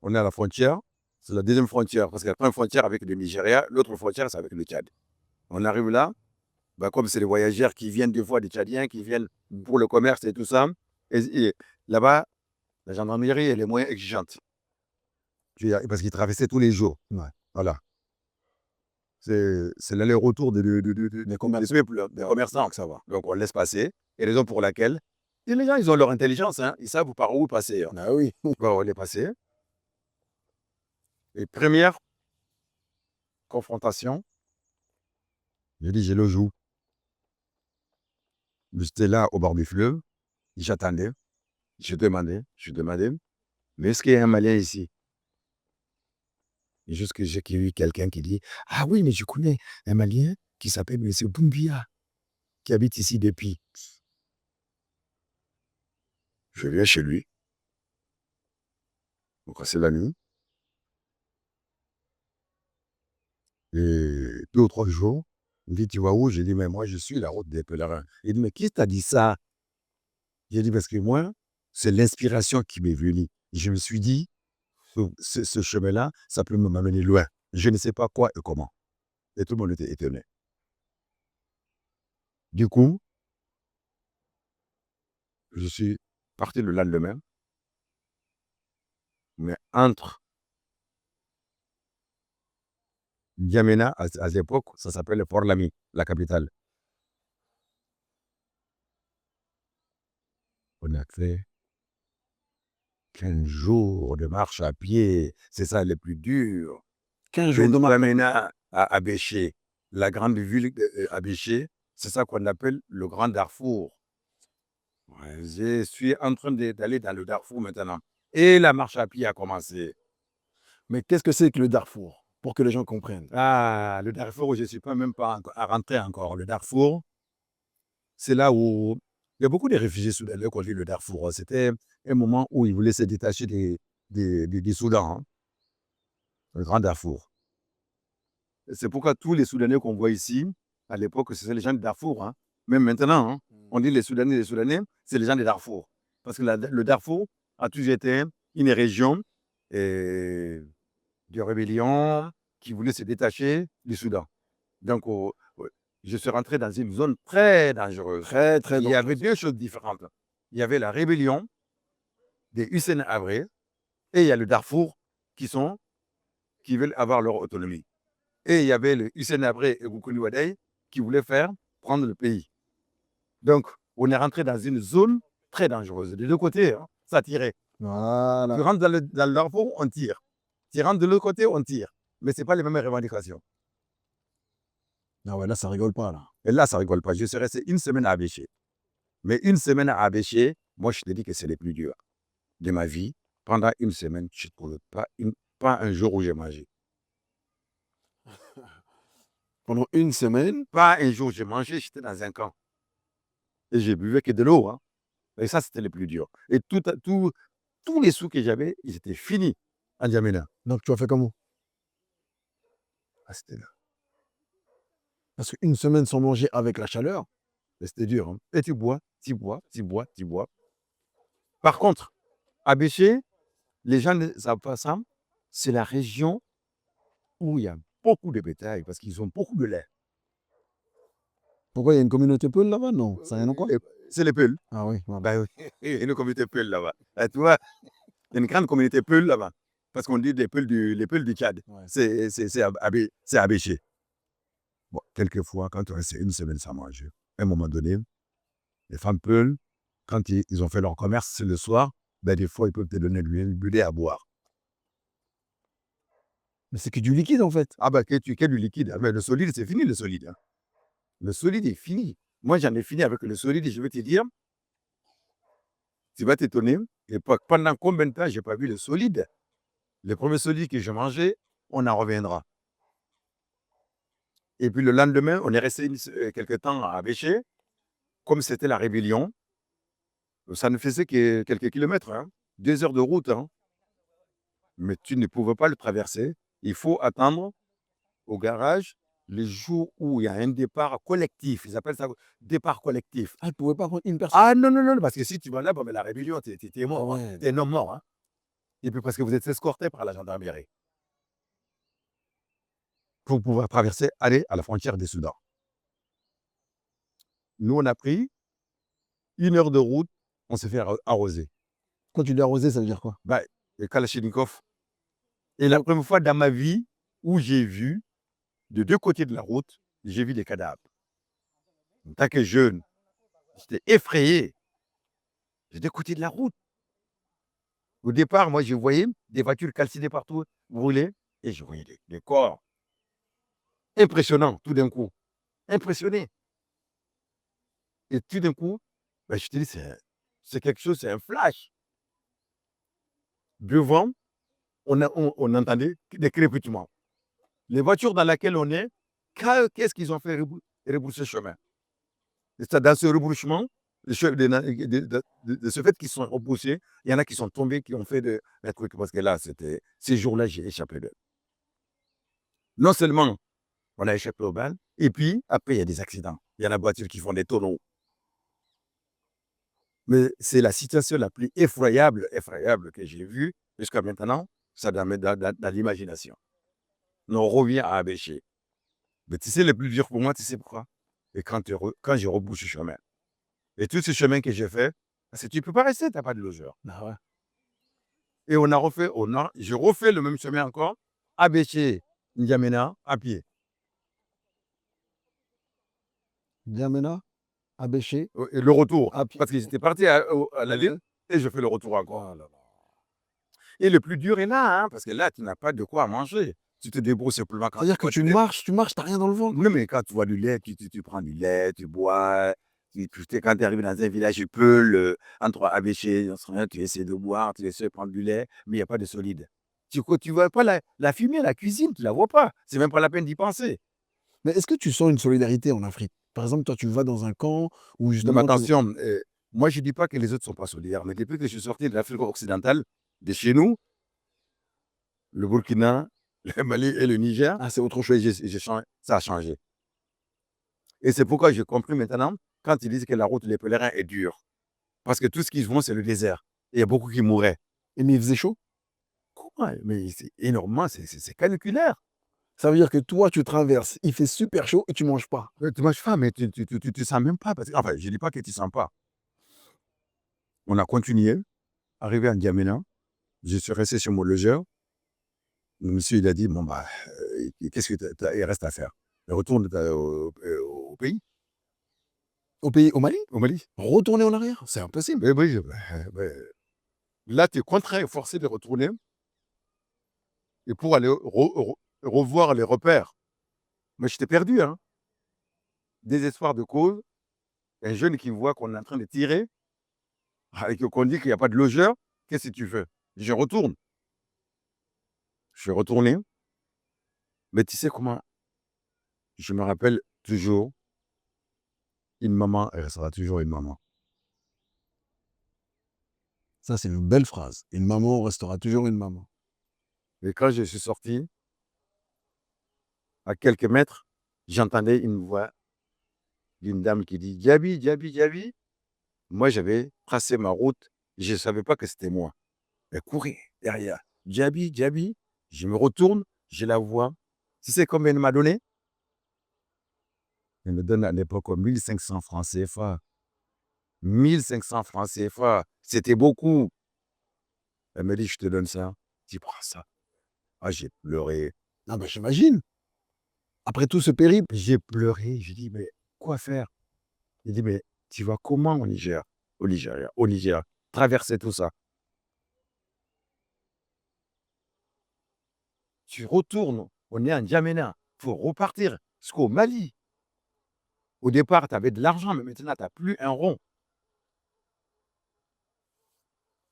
on est à la frontière. C'est la deuxième frontière. Parce que la première frontière avec le Nigeria, l'autre frontière, c'est avec le Tchad. On arrive là, bah, comme c'est les voyageurs qui viennent des fois des Tchadiens, qui viennent pour le commerce et tout ça. Et là-bas, la gendarmerie, elle est moins exigeante. Parce qu'ils traversaient tous les jours. Ouais. Voilà. C'est l'aller-retour des commerçants. Que ça va. Donc, on laisse passer. Et raison pour laquelle, et les gens, ils ont leur intelligence. Hein. Ils savent par où passer. Hein. Ah oui. Bon, on les passer. Et première confrontation, j'ai dit, je le joue. J'étais là au bord du fleuve. J'attendais. Je demandais. Mais est-ce qu'il y a un Malien ici? Et juste que j'ai eu quelqu'un qui dit, ah oui, mais je connais un Malien qui s'appelle M. Doumbia, qui habite ici depuis. Je viens chez lui. On passait la nuit. Et 2 ou 3 jours, Il me dit, tu vas où? J'ai dit, mais moi, je suis la route des pèlerins. Il dit, mais qui t'a dit ça? J'ai dit, parce que moi, c'est l'inspiration qui m'est venue. Je me suis dit, ce chemin-là, ça peut m'amener loin. Je ne sais pas quoi et comment. Et tout le monde était étonné. Du coup, je suis parti le lendemain, mais entre N'Djamena, à l'époque, ça s'appelle Port-Lamy, la capitale. On a fait 15 jours de marche à pied. C'est ça le plus dur. 15 De jours de marche. N'Djamena à Abéché, la grande ville d'Abéché, c'est ça qu'on appelle le Grand Darfour. Ouais, je suis en train d'aller dans le Darfour maintenant. Et la marche à pied a commencé. Mais qu'est-ce que c'est que le Darfour? Pour que les gens comprennent. Ah, le Darfour, je ne suis pas même pas à rentrer encore. Le Darfour, c'est là où il y a beaucoup de réfugiés soudanais qui ont vu le Darfour. C'était un moment où ils voulaient se détacher du Soudan, hein, le Grand Darfour. C'est pourquoi tous les Soudanais qu'on voit ici, à l'époque, c'était les gens du Darfour. Hein. Même maintenant, hein, on dit les Soudanais, c'est les gens du Darfour. Parce que le Darfour a toujours été une région de rébellion qui voulait se détacher du Soudan. Donc, je suis rentré dans une zone très dangereuse. Très, très Il y avait dangereux. deux choses différentes. Il y avait la rébellion des Hussein Habré et il y a le Darfour qui veulent avoir leur autonomie. Et il y avait le Hussein Habré et Goukouni Wadai qui voulaient prendre le pays. Donc, on est rentré dans une zone très dangereuse. Des deux côtés, hein, ça tirait. Voilà. Tu rentres dans le Darfour, on tire. Tu rentres de l'autre côté, on tire. Mais ce n'est pas les mêmes revendications. Ah ouais, là, ça rigole pas, là. Et là, ça ne rigole pas. Je suis resté une semaine à Abéché. Mais une semaine à Abéché, moi, je te dis que c'est le plus dur de ma vie. Pendant une semaine, je ne trouve pas un jour où j'ai mangé. Pendant une semaine, Pas un jour où j'ai mangé, j'étais dans un camp. Et je buvais que de l'eau. Hein. Et ça, c'était le plus dur. Et tous les sous que j'avais, ils étaient finis en N'Djamena. donc tu as fait comment? Ah, c'était là. Parce qu'une semaine sans manger avec la chaleur, Et c'était dur. Hein. Et tu bois, tu bois, tu bois, tu bois. Par contre, à Béché, les gens ne savent pas ça. C'est la région où il y a beaucoup de bétail parce qu'ils ont beaucoup de lait. pourquoi il y a une communauté Peul là-bas? Non, ça n'a rien à voir. C'est les Peuls. Ah oui, voilà. Ben oui, il y a une communauté Peul là-bas. Tu vois, il y a une grande communauté Peul là-bas. Parce qu'on dit les Peuls du Tchad. Ouais. C'est à Béché. Bon, quelquefois, quand on reste une semaine sans manger, à un moment donné, les femmes Peuls, quand ils ont fait leur commerce le soir, ben des fois, ils peuvent te donner du lait à boire. Mais c'est que du liquide, en fait. Ah ben, que du liquide. Mais le solide, c'est fini, le solide. Hein. Le solide est fini. Moi, j'en ai fini avec le solide et je vais te dire, tu vas t'étonner, et pendant combien de temps je n'ai pas vu le solide? Le premier solide que je mangeais, on en reviendra. Et puis le lendemain, on est resté quelque temps à Béché. Comme c'était la rébellion, ça ne faisait que quelques kilomètres, hein, 2 heures de route. Hein. Mais tu ne pouvais pas le traverser. Il faut attendre au garage les jours où il y a un départ collectif. Ils appellent ça départ collectif. Ah, il ne pouvait pas prendre une personne. Ah non, non, non, parce que si tu vas là, bon, mais la rébellion, tu es mort. Ah ouais. Hein. Tu es un homme mort. Hein. Et puis parce que vous êtes escorté par la gendarmerie pour pouvoir traverser, aller à la frontière des Soudan. Nous, on a pris 1 heure de route, on s'est fait arroser. Quand tu dis arroser, ça veut dire quoi? Bah, le Kalachnikov. Et la première fois dans ma vie où j'ai vu, de deux côtés de la route, j'ai vu des cadavres. En tant que jeune, j'étais effrayé. De deux côtés de la route. Au départ, moi, je voyais des voitures calcinées partout, brûlées, et je voyais des corps. Impressionnant, tout d'un coup. Impressionné. Et tout d'un coup, bah, je te dis, c'est quelque chose, c'est un flash. Devant, on entendait des crépitements. Les voitures dans lesquelles on est, qu'est-ce qu'ils ont fait rebrousser chemin? Dans ce rebroussement, de ce fait qu'ils sont repoussés, il y en a qui sont tombés, qui ont fait des trucs, parce que là, ces jours-là, j'ai échappé d'eux. Non seulement on a échappé aux balles, Et puis, après, il y a des accidents. Il y a la voiture qui font des tonneaux. Mais c'est la situation la plus effroyable que j'ai vue jusqu'à maintenant. Ça doit mettre dans l'imagination. On revient à Abéché. Mais tu sais, le plus dur pour moi, tu sais pourquoi? Et quand je rebouche le chemin. Et tout ce chemin que j'ai fait, parce que tu ne peux pas rester, tu n'as pas de logeur. Ah ouais. Et je refais le même chemin encore, Abéché, N'Djamena, à pied. N'Djamena, Abéché, Et le retour, à pied. parce qu'ils étaient partis à la ville, et je fais le retour encore. Oh là là. Et le plus dur est là, hein, parce que là, tu n'as pas de quoi manger. Tu te débrouilles simplement quand C'est-à-dire tu que vois tu du lait. marches, t'as rien dans le ventre. Non, mais quand tu vois du lait, tu prends du lait, tu bois. Quand tu arrives dans un village, entre Abéché, tu essaies de boire, tu essaies de prendre du lait, mais il n'y a pas de solide. Tu ne vois pas la fumée, la cuisine, tu ne la vois pas. C'est même pas la peine d'y penser. Mais est-ce que tu sens une solidarité en Afrique? Par exemple, toi, tu vas dans un camp où Non, mais justement attention, moi, je ne dis pas que les autres ne sont pas solidaires, mais depuis que je suis sorti de l'Afrique occidentale, de chez nous, le Burkina, le Mali et le Niger, Ah, c'est autre chose. ça a changé. Et c'est pourquoi j'ai compris maintenant, quand ils disent que la route des pèlerins est dure. Parce que tout ce qu'ils vont, c'est le désert. Et il y a beaucoup qui mourraient. Mais il faisait chaud? Comment? Mais c'est énormément, c'est caniculaire. Ça veut dire que toi, tu traverses, il fait super chaud et tu manges pas. Tu manges pas, mais tu ne sens même pas. Enfin, je ne dis pas que tu ne sens pas. On a continué, arrivé à N'Djamena. Je suis resté chez mon logeur. Le monsieur, il a dit, bon, bah, qu'est-ce que il reste à faire? Retourne au pays, Au pays, au Mali? au Mali. Retourner en arrière? C'est impossible. Mais oui, là, tu es contraint et forcé de retourner et pour aller revoir les repères. Mais j'étais perdu, hein. Désespoir de cause. Un jeune qui voit qu'on est en train de tirer et qu'on dit qu'il n'y a pas de logeur, qu'est-ce que tu fais? Je retourne. Je suis retourné. Mais tu sais comment? Je me rappelle toujours, une maman, elle restera toujours une maman. Ça, c'est une belle phrase. Une maman restera toujours une maman. Et quand je suis sorti, à quelques mètres, j'entendais une voix d'une dame qui dit Djabi, Djabi, Djabi. Moi, j'avais tracé ma route. Je ne savais pas que c'était moi. Elle courait derrière. Djabi, Djabi. Je me retourne, je la vois. Tu sais combien elle m'a donné? Elle me donne à l'époque 1500 francs CFA. 1500 francs CFA. C'était beaucoup. Elle me dit, je te donne ça. Tu prends ça. Ah, j'ai pleuré. Ah ben, j'imagine. Après tout ce périple, J'ai pleuré. Je dis, mais quoi faire? Il dit, mais tu vas comment au Niger? Au Niger. Traverser tout ça. Tu retournes. On est en N'Djamena. Il faut repartir jusqu'au Mali. Au départ, tu avais de l'argent, mais maintenant, tu n'as plus un rond.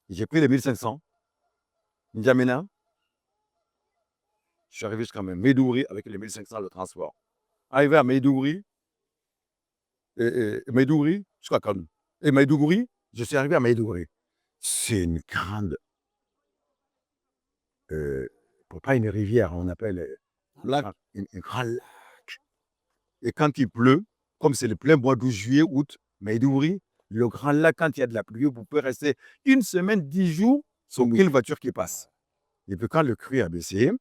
J'ai pris les 1500. N'Djamena. Je suis arrivé jusqu'à Médougri avec les 1500 le transport. Arrivé à Médougri, jusqu'à Kanoun. Et Médougri, je suis arrivé à Médougri. C'est une grande, pas une rivière, on appelle un grand lac. Et quand il pleut, comme c'est le plein mois d'août, juillet, août, Médougri, le grand lac, quand il y a de la pluie, vous pouvez rester une semaine, 10 jours, sans aucune voiture qui passe. Et puis quand le cru a baissé,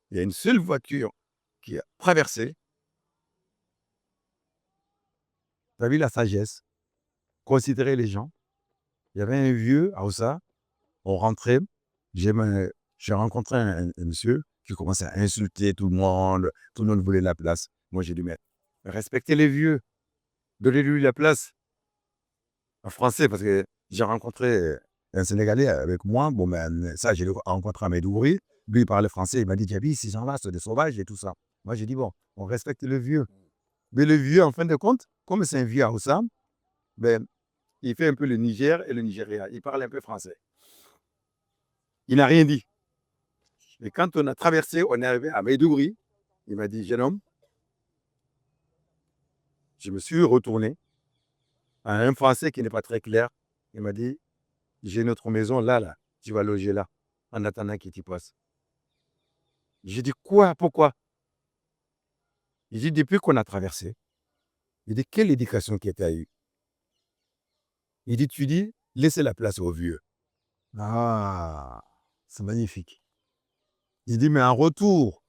il y a une seule voiture qui a traversé. Tu as vu la sagesse? Considérer les gens. Il y avait un vieux à Oussa, on rentrait, j'ai rencontré un monsieur qui commençait à insulter tout le monde voulait la place. Moi, j'ai dit, mais respectez les vieux, donnez-lui la place. En français, parce que j'ai rencontré un Sénégalais avec moi, bon, ben, ça, j'ai rencontré à Médougri, lui, il parlait français, il m'a dit, Djabi, ces gens-là, c'est des sauvages et tout ça. Moi, j'ai dit, bon, on respecte le vieux. Mais le vieux, en fin de compte, comme c'est un vieux à Oussa, ben, il fait un peu le Niger et le Nigeria. Il parle un peu français. Il n'a rien dit. Et quand on a traversé, on est arrivé à Médougri, il m'a dit, jeune homme, je me suis retourné à un français qui n'est pas très clair. Il m'a dit, j'ai notre maison là, tu vas loger là, en attendant qu'il t'y passe. J'ai dit, quoi? Pourquoi? Il dit, depuis qu'on a traversé, il dit, quelle éducation que tu as eue? Il dit, tu dis, laissez la place aux vieux. Ah, c'est magnifique. Il dit, mais en retour,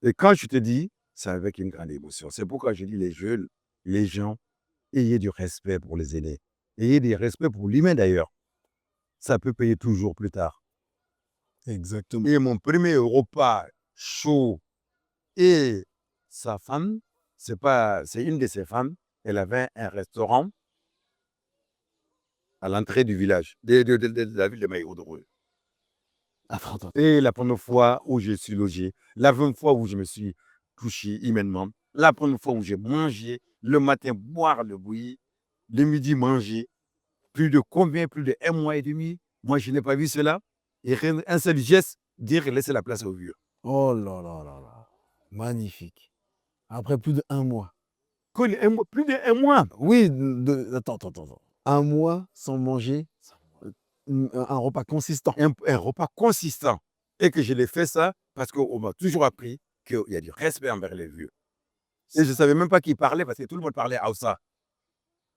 et quand je te dis, c'est avec une grande émotion. C'est pourquoi je dis, les jeunes, les gens, ayez du respect pour les aînés. Ayez du respect pour l'humain d'ailleurs. Ça peut payer toujours plus tard. Exactement. Et mon premier repas chaud et sa femme, c'est une de ses femmes, elle avait un restaurant à l'entrée du village, de la ville de Maïoudouroué. Et la première fois où je suis logé, la première fois où je me suis touché humainement, la première fois où j'ai mangé, le matin boire le bouilli, le midi manger, plus de 1 mois et demi, moi je n'ai pas vu cela. Et un seul geste, dire laisser la place aux vieux. Oh là là là là. Magnifique. Après plus d'1 mois. Plus d'1 mois. Oui, attends. 1 mois sans manger, un repas consistant. Un repas consistant. Et que je l'ai fait ça parce qu'on m'a toujours appris qu'il y a du respect envers les vieux. Et je ne savais même pas qui parlait parce que tout le monde parlait Hausa.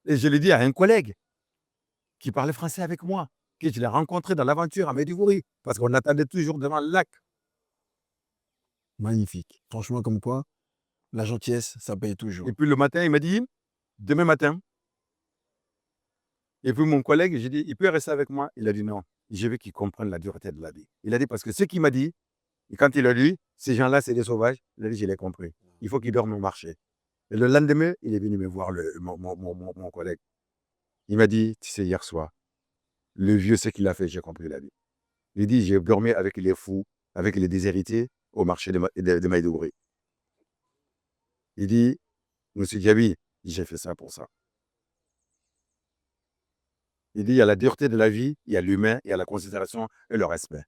Et je l'ai dit à un collègue qui parlait français avec moi, que je l'ai rencontré dans l'aventure à Maïdougouri, parce qu'on attendait toujours devant le lac. Magnifique. Franchement, comme quoi, la gentillesse, ça paye toujours. Et puis le matin, il m'a dit, demain matin. Et puis mon collègue, j'ai dit, il peut rester avec moi? Il a dit non. Je veux qu'il comprenne la dureté de la vie. Il a dit, parce que ce qu'il m'a dit, et quand il a dit, ces gens-là, c'est des sauvages, il a dit, je l'ai compris. Il faut qu'ils dorment au marché. Et le lendemain, il est venu me voir, mon collègue. Il m'a dit, tu sais, hier soir, le vieux, ce qu'il a fait, j'ai compris la vie. Il dit, j'ai dormi avec les fous, avec les déshérités au marché de Maïdougouri. Il dit, monsieur Diaby, j'ai fait ça pour ça. Il dit, il y a la dureté de la vie, il y a l'humain, il y a la considération et le respect.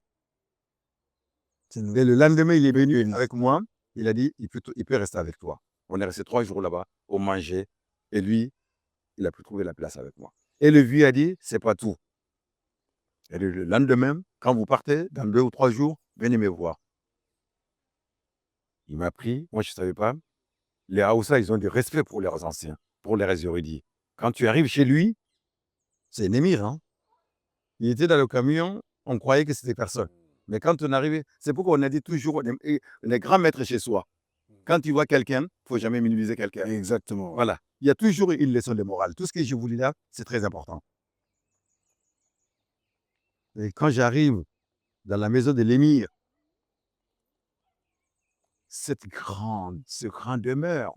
Et le lendemain, il est venu avec moi. Il a dit, il peut rester avec toi. On est resté 3 jours là-bas, on mangeait. Et lui, il a pu trouver la place avec moi. Et le vieux a dit, c'est pas tout. Et le lendemain, quand vous partez, dans 2 ou 3 jours, venez me voir. Il m'a pris, moi je ne savais pas. Les Haoussa, ils ont du respect pour leurs anciens, pour les érudits. Quand tu arrives chez lui, c'est un émir. Hein? Il était dans le camion, on croyait que c'était personne. Mais quand on arrivait, c'est pourquoi on a dit toujours, on est grand maître chez soi. Quand tu vois quelqu'un, il ne faut jamais minimiser quelqu'un. Exactement. Voilà. Il y a toujours une leçon de morale. Tout ce que je vous dis là, c'est très important. Et quand j'arrive dans la maison de l'émir, cette grande demeure,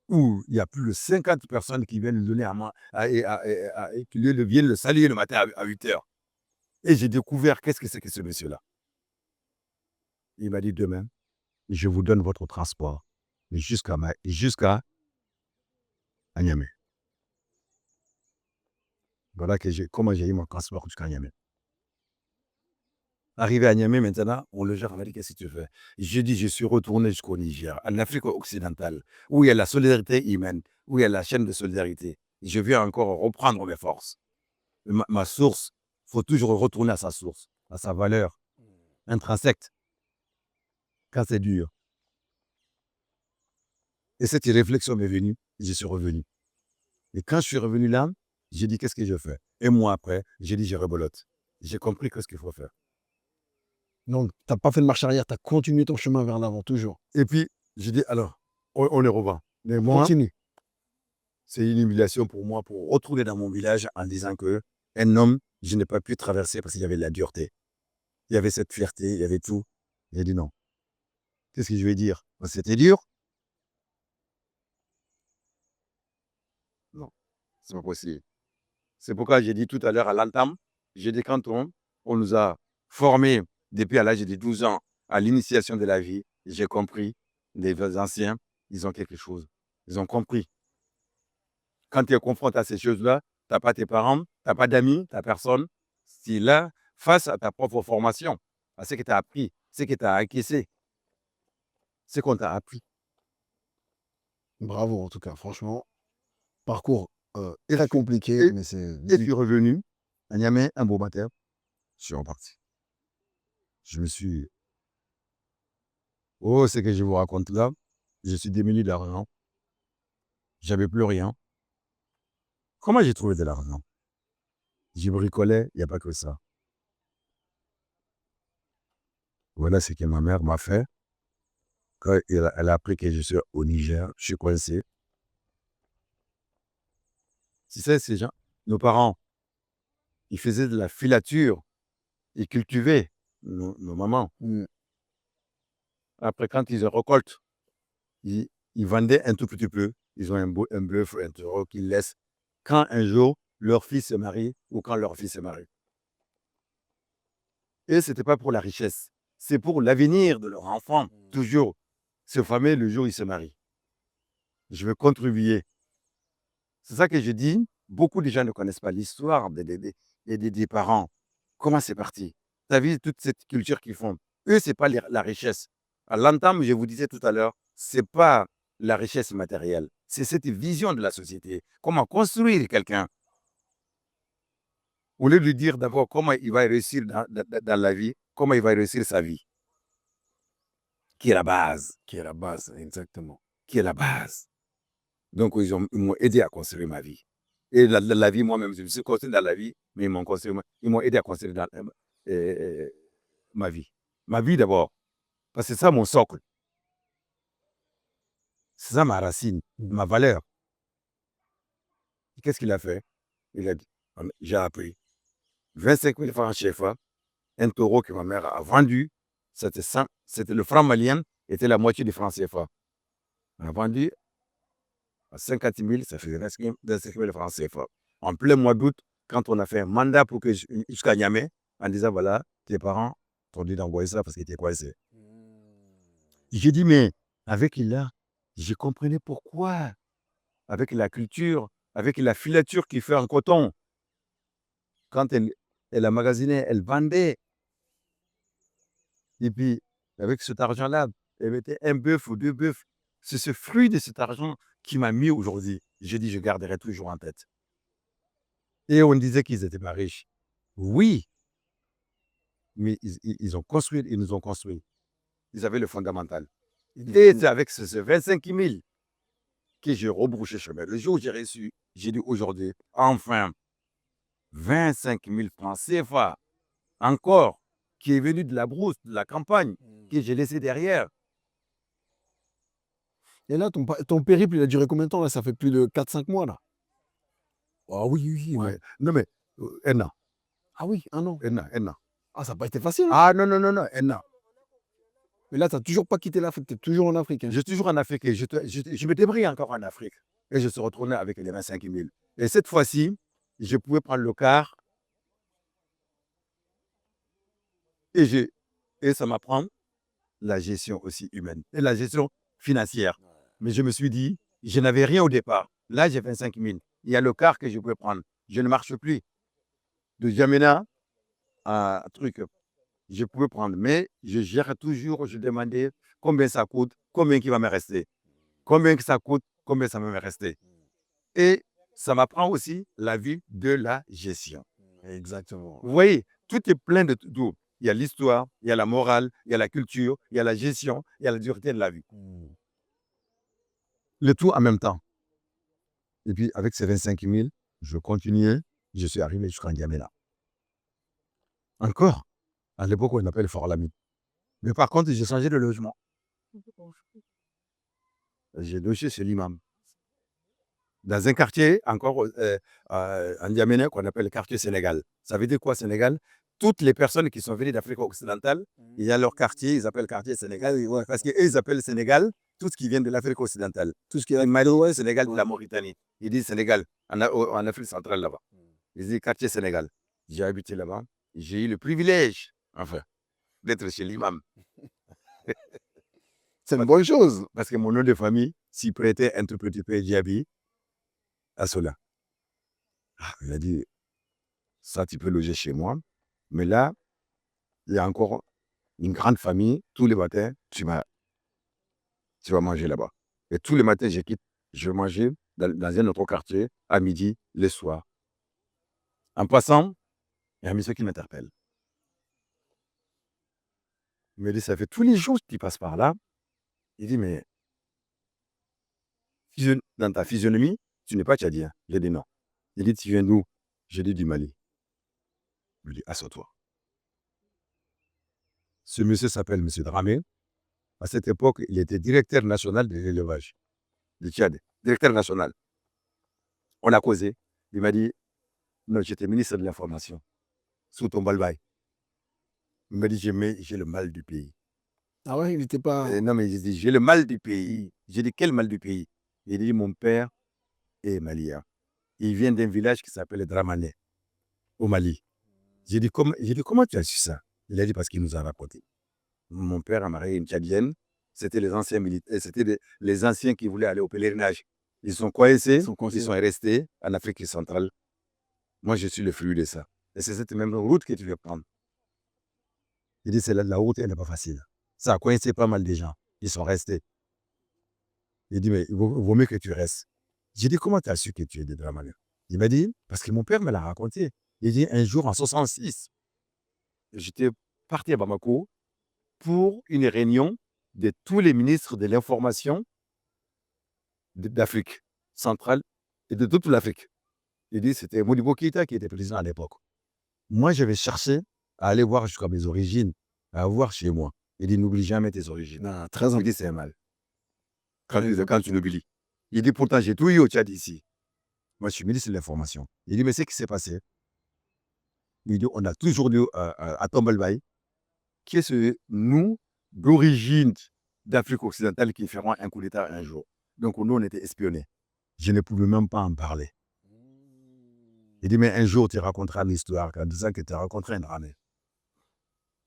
où il y a plus de 50 personnes qui viennent le donner à moi, qui viennent le saluer le matin à 8 heures. Et j'ai découvert qu'est-ce que c'est que ce monsieur-là. Il m'a dit, demain, je vous donne votre transport jusqu'à Niamey. Voilà comment j'ai eu mon transport jusqu'à Niamey. Arrivé à Niamey maintenant, on le gère, m'a dit, qu'est-ce que tu fais? Je dis, je suis retourné jusqu'au Niger, en Afrique occidentale, où il y a la solidarité humaine, où il y a la chaîne de solidarité. Je viens encore reprendre mes forces. Ma source, il faut toujours retourner à sa source, à sa valeur intrinsèque, quand c'est dur. Et cette réflexion m'est venue, je suis revenu. Et quand je suis revenu là, j'ai dit, qu'est-ce que je fais? Et moi, après, j'ai dit, je rebolote. J'ai compris ce qu'il faut faire. Donc, tu n'as pas fait de marche arrière, tu as continué ton chemin vers l'avant, toujours. Et puis, j'ai dit, alors, on est revend. Mais moi, Continue. c'est une humiliation pour moi, pour retourner dans mon village en disant qu'un homme, je n'ai pas pu traverser parce qu'il y avait de la dureté. Il y avait cette fierté, il y avait tout. J'ai dit non. Qu'est-ce que je vais dire? C'était dur. Non, c'est pas possible. C'est pourquoi j'ai dit tout à l'heure à l'entame, j'ai dit quand on nous a formés depuis à l'âge de 12 ans à l'initiation de la vie, j'ai compris, les anciens, ils ont quelque chose. Ils ont compris. Quand tu es confronté à ces choses-là, tu n'as pas tes parents, tu n'as pas d'amis, tu n'as personne. Tu es là face à ta propre formation, à ce que tu as appris, ce que tu as encaissé, ce qu'on t'a appris. Bravo, en tout cas, franchement. Parcours très compliqué, mais c'est... Et je suis revenu à Niamey un beau matin, je suis reparti. Je me suis Oh, ce que je vous raconte là, je suis démuni d'argent. J'avais plus rien. Comment j'ai trouvé de l'argent? Je bricolais, il n'y a pas que ça. Voilà ce que ma mère m'a fait. Quand elle a appris que je suis au Niger, je suis coincé. Tu sais, ces gens, nos parents, ils faisaient de la filature, ils cultivaient nos mamans. Après, quand ils récoltent, ils vendaient un tout petit peu. Ils ont un bœuf, un taureau qu'ils laissent quand un jour leur fils se marie ou quand leur fils se marie. Et ce n'était pas pour la richesse, c'est pour l'avenir de leur enfant, toujours. Ce fameux, le jour où ils se marient. Je veux contribuer. C'est ça que je dis. Beaucoup de gens ne connaissent pas l'histoire des parents. Comment c'est parti? Tu as vu toute cette culture qu'ils font. Eux, ce n'est pas la richesse. À l'entame, je vous disais tout à l'heure, ce n'est pas la richesse matérielle. C'est cette vision de la société. Comment construire quelqu'un. Au lieu de lui dire d'abord comment il va réussir dans la vie, comment il va réussir sa vie. Qui est la base. Qui est la base, exactement. Qui est la base. Donc, ils m'ont aidé à construire ma vie. Et la vie, moi-même, je me suis construit dans la vie, mais ils m'ont aidé à construire ma vie. Ma vie d'abord. Parce que c'est ça mon socle. C'est ça ma racine, ma valeur. Qu'est-ce qu'il a fait? Il a dit, j'ai appris 25 000 francs CFA, un taureau que ma mère a vendu, c'était le franc malien, était la moitié du franc CFA. On a vendu à 50 000, ça faisait 25 000 francs CFA. En plein mois d'août, quand on a fait un mandat pour que jusqu'à Niamey, en disant voilà, tes parents t'ont dit d'envoyer ça parce qu'ils étaient coincés. J'ai dit, mais avec là, je comprenais pourquoi. Avec la culture, avec la filature qui fait en coton. Quand elle a magasiné, elle vendait. Et puis, avec cet argent-là, elle mettait un bœuf ou deux bœufs. C'est ce fruit de cet argent qui m'a mis aujourd'hui. J'ai dit, je garderai toujours en tête. Et on disait qu'ils n'étaient pas riches. Oui, mais ils ont construit, ils nous ont construit. Ils avaient le fondamental. Et c'est avec ce 25 000 que j'ai rebrouché chemin. Le jour où j'ai reçu, j'ai dit aujourd'hui, enfin, 25 000 francs CFA, encore, qui est venu de la brousse, de la campagne, que j'ai laissé derrière. Et là, ton périple, il a duré combien de temps là? Ça fait plus de 4-5 mois là. Ah oui, Ouais. mais, non mais, un an. Ah oui, un an. Un an. Ah, ça n'a pas été facile. Hein? Ah non, un an. Mais là, tu n'as toujours pas quitté l'Afrique, tu es toujours en Afrique. Hein? Je suis toujours en Afrique et je me débrouille encore en Afrique. Et je suis retourné avec les 25 000. Et cette fois-ci, je pouvais prendre le car et ça m'apprend la gestion aussi humaine et la gestion financière. Mais je me suis dit, je n'avais rien au départ. Là, j'ai 25 000. Il y a le car que je peux prendre. Je ne marche plus. De Djamena à truc, je pouvais prendre. Mais je gère toujours, je demandais combien ça coûte, combien qui va me rester. Combien que ça coûte, combien ça va me rester. Et ça m'apprend aussi la vie de la gestion. Exactement. Vous voyez, tout est plein de tout. Il y a l'histoire, il y a la morale, il y a la culture, il y a la gestion, il y a la dureté de la vie. Le tout en même temps. Et puis, avec ces 25 000, je continuais, je suis arrivé jusqu'à N'Djamena. Encore, à l'époque, on appelle Fort Lamy. Mais par contre, j'ai changé de logement. J'ai logé chez l'imam. Dans un quartier, encore en N'Djamena, qu'on appelle le quartier Sénégal. Ça veut dire quoi, Sénégal? Toutes les personnes qui sont venues d'Afrique occidentale, il y a leur quartier, ils appellent quartier Sénégal, parce qu'eux, ils appellent Sénégal tout ce qui vient de l'Afrique occidentale. Tout ce qui est Mali, Sénégal, de la Mauritanie. Ils disent Sénégal, en Afrique centrale là-bas. Ils disent quartier Sénégal. J'ai habité là-bas. J'ai eu le privilège, enfin, d'être chez l'imam. C'est une bonne chose. Parce que mon nom de famille s'y prêtait un tout petit peu Djabi à cela. Il a dit, ça, tu peux loger chez moi. Mais là, il y a encore une grande famille. Tous les matins, tu vas manger là-bas. Et tous les matins, je quitte, je vais manger dans un autre quartier, à midi, le soir. En passant, il y a un monsieur qui m'interpelle. Il me dit, ça fait tous les jours que tu passes par là. Il dit, mais dans ta physionomie, tu n'es pas tchadien. J'ai dit non. Il dit, tu viens d'où? J'ai dit du Mali. Il me dit, assois-toi. Ce monsieur s'appelle M. Dramé. À cette époque, il était directeur national de l'élevage du Tchad. Directeur national. On a causé. Il m'a dit, non, j'étais ministre de l'Information, sous ton balbaï. Il m'a dit, j'ai le mal du pays. Ah ouais, il n'était pas... Non, mais j'ai dit, j'ai le mal du pays. J'ai dit, quel mal du pays? Il dit, mon père est malien. Il vient d'un village qui s'appelle Dramané, au Mali. J'ai dit, comment tu as su ça? Il a dit, parce qu'il nous a raconté. Mon père a marié une Tchadienne. C'était les anciens militaires, c'était les anciens qui voulaient aller au pèlerinage. Ils sont coincés, ils sont restés en Afrique centrale. Moi, je suis le fruit de ça. Et c'est cette même route que tu veux prendre. Il dit, la route, elle n'est pas facile. Ça a coincé pas mal de gens. Ils sont restés. Il dit, mais il vaut mieux que tu restes. J'ai dit, comment tu as su que tu es de Dramane? Il m'a dit, parce que mon père me l'a raconté. Il dit, un jour, en 66, j'étais parti à Bamako pour une réunion de tous les ministres de l'information d'Afrique centrale et de toute l'Afrique. Il dit, c'était Modibo Keïta qui était président à l'époque. Moi, j'avais cherché à aller voir jusqu'à mes origines, à voir chez moi. Il dit, n'oublie jamais tes origines. Non, très Il dit, c'est un mal. Quand tu l'oublies. Il dit, pourtant, j'ai tout eu au Tchad ici. Moi, je suis ministre de l'Information. Il dit, mais c'est ce qui s'est passé. Il dit, on a toujours dit à Tombalbaï, qui est nous, d'origine d'Afrique occidentale, qui feront un coup d'État un jour. Donc, nous, on était espionnés. Je ne pouvais même pas en parler. Il dit, mais un jour, tu raconteras l'histoire en disant que tu as rencontré un drame.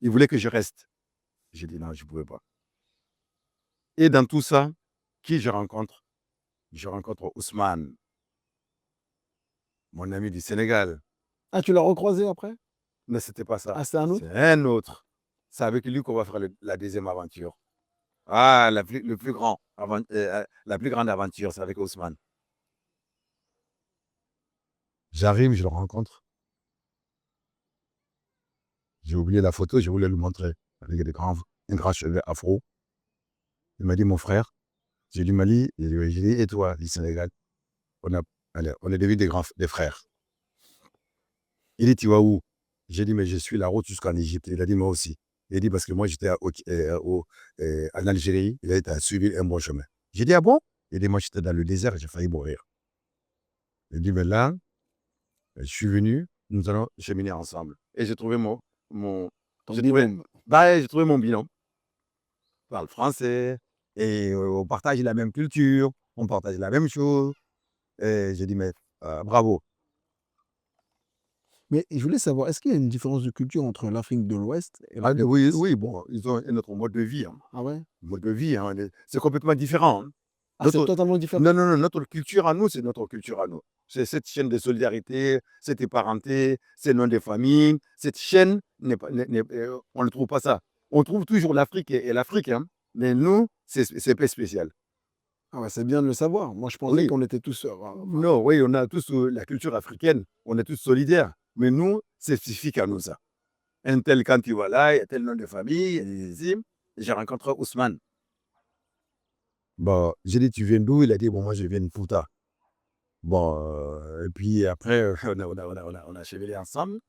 Il voulait que je reste. J'ai dit, non, je ne pouvais pas. Et dans tout ça, qui je rencontre? Je rencontre Ousmane, mon ami du Sénégal. Ah, tu l'as recroisé après? Non, c'était pas ça. Ah, c'est un autre? C'est un autre. C'est avec lui qu'on va faire la deuxième aventure. Ah, la plus grande aventure, c'est avec Ousmane. J'arrive, je le rencontre. J'ai oublié la photo, je voulais lui montrer. Avec un grand cheveu afro. Il m'a dit, mon frère. J'ai dit, Mali. J'ai dit, et toi, du Sénégal? On est devenus des frères. Il dit, tu vas où? J'ai dit, mais je suis la route jusqu'en Égypte. Il a dit, moi aussi. Il dit, parce que moi, j'étais en Algérie. Il a suivi un bon chemin. J'ai dit, ah bon? Il dit, moi, j'étais dans le désert et j'ai failli mourir. Il dit, mais là, je suis venu, nous allons cheminer ensemble. Et j'ai trouvé j'ai trouvé mon binôme. On parle français, et on partage la même culture, on partage la même chose. Et j'ai dit, mais bravo. Mais je voulais savoir, est-ce qu'il y a une différence de culture entre l'Afrique de l'Ouest et l'Afrique de l'Est? Oui, bon, ils ont notre mode de vie. Ah ouais? Mode de vie, c'est complètement différent. Ah, c'est totalement différent? Non, notre culture à nous, c'est notre culture à nous. C'est cette chaîne de solidarité, cette parenté, ces noms de famille. Cette chaîne, on ne trouve pas ça. On trouve toujours l'Afrique et l'Afrique, hein, mais nous, c'est peu spécial. Ah ouais, c'est bien de le savoir. Moi, je pensais qu'on était tous... Non, oui, on a tous la culture africaine, on est tous solidaires. Mais nous, c'est spécifique à nous, ça. Un tel, quand tu vas là, il y a tel nom de famille. J'ai rencontré Ousmane. Bon, j'ai dit, tu viens d'où? Il a dit, bon, moi, je viens de Fouta. Bon, et puis après, on a cheminé ensemble.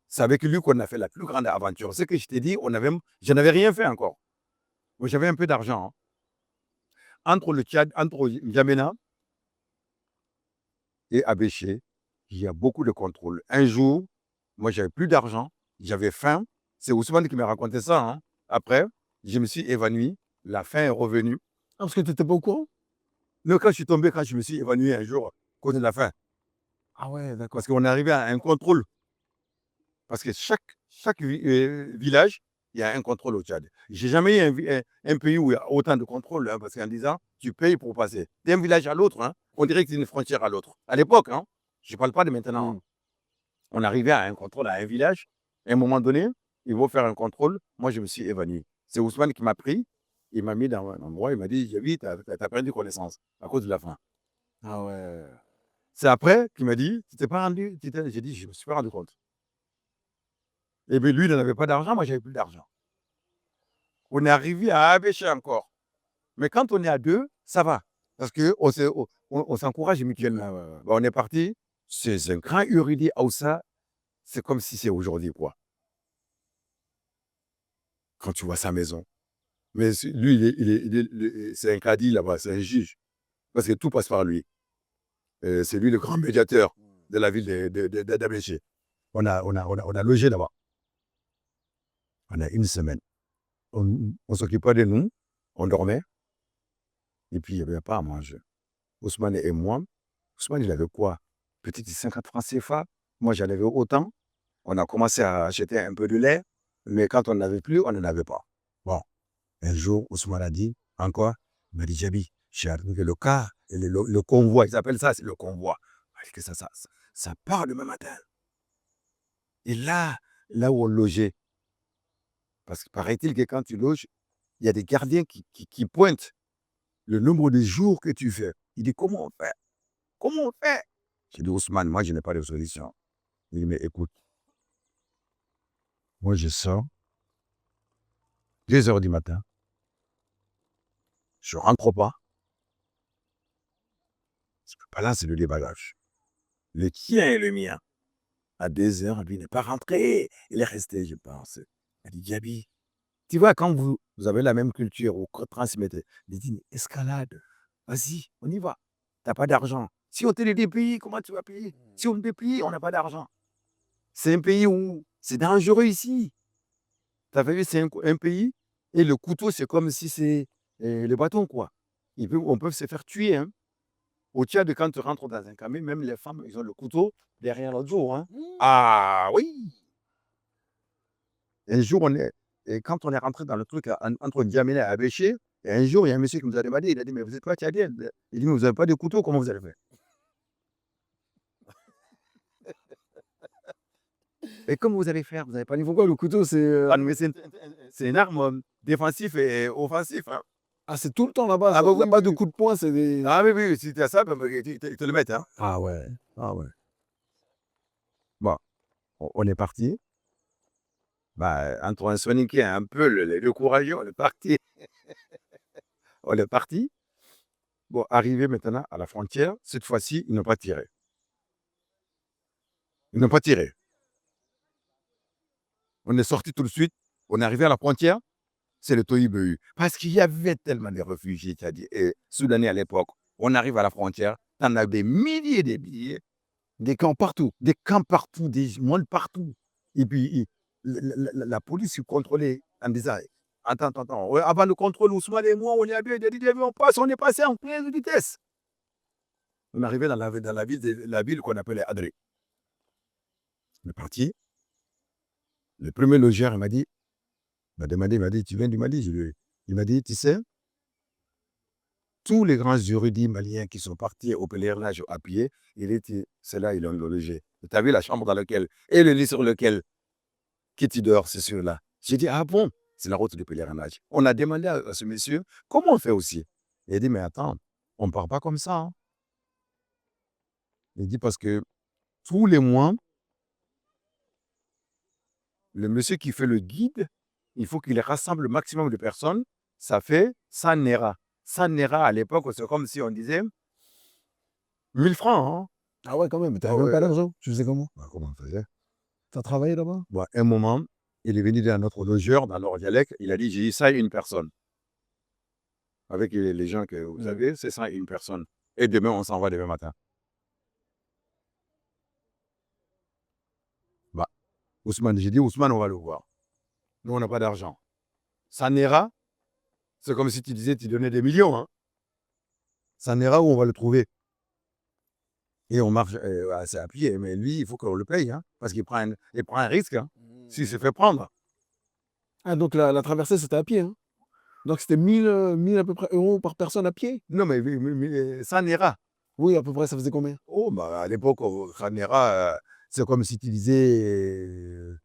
C'est avec lui qu'on a fait la plus grande aventure. Ce que je t'ai dit, je n'avais rien fait encore. Moi, j'avais un peu d'argent. Hein. Entre le Tchad, entre N'Djamena et Abéché, il y a beaucoup de contrôle. Un jour, moi, j'avais plus d'argent, j'avais faim. C'est Ousmane qui m'a raconté ça. Hein. Après, je me suis évanoui. La faim est revenue. Ah, parce que tu n'étais pas au courant? Non, quand je me suis évanoui un jour, à cause de la faim. Ah ouais, d'accord. Parce qu'on est arrivé à un contrôle. Parce que chaque village, il y a un contrôle au Tchad. Je n'ai jamais eu un pays où il y a autant de contrôle, hein, parce qu'en disant, tu payes pour passer. D'un village à l'autre, hein, on dirait que c'est une frontière à l'autre. À l'époque, hein, je ne parle pas de maintenant. Hein. On arrivait à un contrôle à un village. À un moment donné, ils vont faire un contrôle. Moi, je me suis évanoui. C'est Ousmane qui m'a pris. Il m'a mis dans un endroit. Il m'a dit, j'ai vu, tu as perdu connaissance à cause de la faim. Ah ouais. C'est après qu'il m'a dit, tu t'es pas rendu? J'ai dit, je ne me suis pas rendu compte. Et bien lui, il n'avait pas d'argent, moi, j'avais plus d'argent. On est arrivé à Abéché encore. Mais quand on est à 2, ça va. Parce qu'on s'encourage mutuellement. Ah ouais, ouais. On est parti. C'est un grand érudit Aoussa. C'est comme si c'est aujourd'hui, quoi. Quand tu vois sa maison. Mais lui, c'est un cadi là-bas, c'est un juge. Parce que tout passe par lui. C'est lui le grand médiateur de la ville d'Abéché. On a logé là-bas. On a une semaine. On s'occupait de nous. On dormait. Et puis, il n'y avait pas à manger. Ousmane et moi, Ousmane, il avait quoi? Peut-être 50 francs CFA. Moi, j'en avais autant. On a commencé à acheter un peu de lait. Mais quand on n'avait plus, on n'en avait pas. Bon. Un jour, Ousmane a dit, encore, il m'a dit, Djabi, j'ai arrivé le car, et le convoi, ils appellent ça, c'est le convoi. Que ça part demain matin. Et là où on logeait, parce que paraît-il que quand tu loges, il y a des gardiens qui pointent le nombre de jours que tu fais. Il dit, comment on fait? Comment on fait? J'ai dit, Ousmane, moi, je n'ai pas de solution. Il dit, mais écoute, moi, je sors, 2 heures du matin, je ne rentre pas, je peux pas lancer le déballage. Le tien et le mien. À 2 heures, lui n'est pas rentré. Il est resté, je pense. Il dit, Djabi, tu vois, quand vous avez la même culture, vous transmettez, il dit, escalade, vas-y, on y va. Tu n'as pas d'argent. Si on te le déplie, comment tu vas payer? Si on te déplie, on n'a pas d'argent. C'est un pays où c'est dangereux ici. Tu as vu, c'est un pays, et le couteau, c'est comme si c'est le bâton, quoi. On peut se faire tuer, hein. Au Tchad, quand tu rentres dans un camion, même les femmes, ils ont le couteau derrière leur dos. Hein. Ah oui! Un jour, quand on est rentré dans le truc entre N'Djamena et Abéché, et un jour, il y a un monsieur qui nous a demandé, il a dit, mais vous êtes pas tchadien? Il dit, mais vous n'avez pas de couteau, comment vous allez faire? Et comment vous allez faire? Vous n'avez pas de Pourquoi le couteau, c'est... C'est une arme défensive et offensive. Hein. Ah, c'est tout le temps là-bas. Ah, bah, Il n'y a oui, pas oui, de oui. coup de poing, c'est des... Ah oui, oui, si tu as ça, ils te le mettent. Hein. Ah ouais. Ah ouais. Bon, on est parti. Entre un soniqué et un peu le courageux, on est parti. On est parti. Bon, arrivé maintenant à la frontière, cette fois-ci, ils n'ont pas tiré. Ils n'ont pas tiré. On est sorti tout de suite. On est arrivé à la frontière. C'est le Tohubohu. Parce qu'il y avait tellement de réfugiés et soudanais à l'époque. On arrive à la frontière, on a des milliers de billets. Des camps partout. Des camps partout, des monde partout. Et puis, la police contrôlait en disant, attends, avant le contrôle, Ousmane et moi, on est habillés, on est passé en 15 vitesse. On est arrivé dans la ville qu'on appelait Adré. On est parti. Le premier logeur, il m'a dit, il m'a dit, tu viens du Mali? Il m'a dit, tu sais, tous les grands érudits maliens qui sont partis au pèlerinage à pied, c'est là, ils l'ont logé. Tu as vu la chambre dans laquelle, et le lit sur lequel, qui tu dors, c'est celui-là. J'ai dit, ah bon? C'est la route du pèlerinage. On a demandé à ce monsieur, comment on fait aussi? Il dit, mais attends, on ne part pas comme ça. Hein. Il dit, parce que tous les mois, le monsieur qui fait le guide, il faut qu'il rassemble le maximum de personnes. Ça fait 100 Naira. 100 Naira, à l'époque, c'est comme si on disait 1000 francs. Hein. Ah ouais, quand même. Tu n'avais même pas d'argent. Tu faisais comment? Comment on faisait? Tu as travaillé là-bas? Un moment, il est venu dans notre logeur, dans leur dialecte. Il a dit, j'ai dit ça à une personne. Avec les gens que vous avez, c'est ça une personne. Et demain, on s'en va demain matin. Ousmane, j'ai dit, Ousmane, on va le voir. Nous, on n'a pas d'argent. 100 Naira, c'est comme si tu disais, tu donnais des millions. Hein. 100 Naira, où on va le trouver? Et on marche, c'est à pied, mais lui, il faut qu'on le paye, hein, parce qu'il prend un risque, hein, s'il se fait prendre. Ah, donc la traversée, c'était à pied, hein? Donc c'était 1000 à peu près euros par personne à pied? Non, mais 100 Naira. Oui, à peu près, ça faisait combien? Oh, à l'époque, 100 Naira, c'est comme si tu disais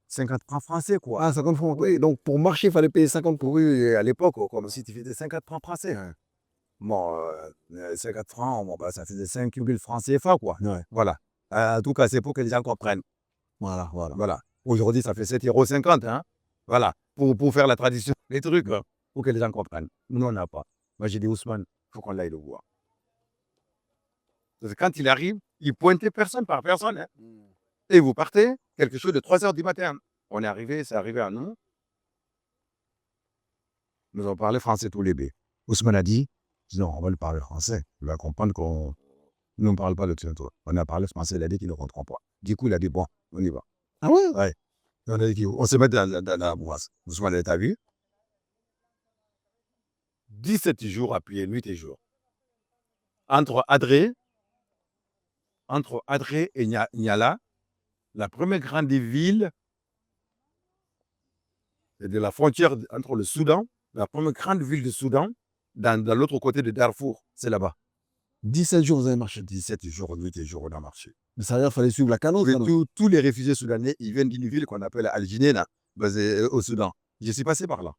50 francs français, quoi. Ah, 50 francs. Oui, donc pour marcher, il fallait payer 50 francs. Oui, à l'époque, comme si tu faisais 50 francs français. Hein. Bon, 50 francs, ça faisait 5 000 francs CFA, quoi. Ouais. Voilà. En tout cas, c'est pour que les gens comprennent. Voilà. Aujourd'hui, ça fait 7,50 €. Hein. Voilà. pour faire la tradition, les trucs, pour que les gens comprennent. Nous, on n'a pas. Moi, j'ai dit, Ousmane, il faut qu'on aille le voir. Parce que quand il arrive, il pointait personne par personne. Hein. Et vous partez, quelque chose de 3 heures du matin. On est arrivé, c'est arrivé à nous. Nous avons parlé français tous les deux. Ousmane a dit, non, on va le parler français. Il va comprendre qu'on ne parle pas de tout. On a parlé français, il a dit qu'il ne comprend pas. Du coup, il a dit, bon, on y va. Ah ouais? Ouais. On a dit, on se met dans la boisse. Ousmane, t'as vu? 17 jours à prier, nuit et jour. Entre Adré et Niala, la première grande ville de la frontière entre le Soudan, la première grande ville du Soudan, dans l'autre côté de Darfour, c'est là-bas. 17 jours, vous avez marché. 17 jours, 8 jours, on a marché. Mais ça veut dire qu'il fallait suivre la canot. Tous les réfugiés soudanais, ils viennent d'une ville qu'on appelle Al-Jinéna, basée au Soudan. Je suis passé par là.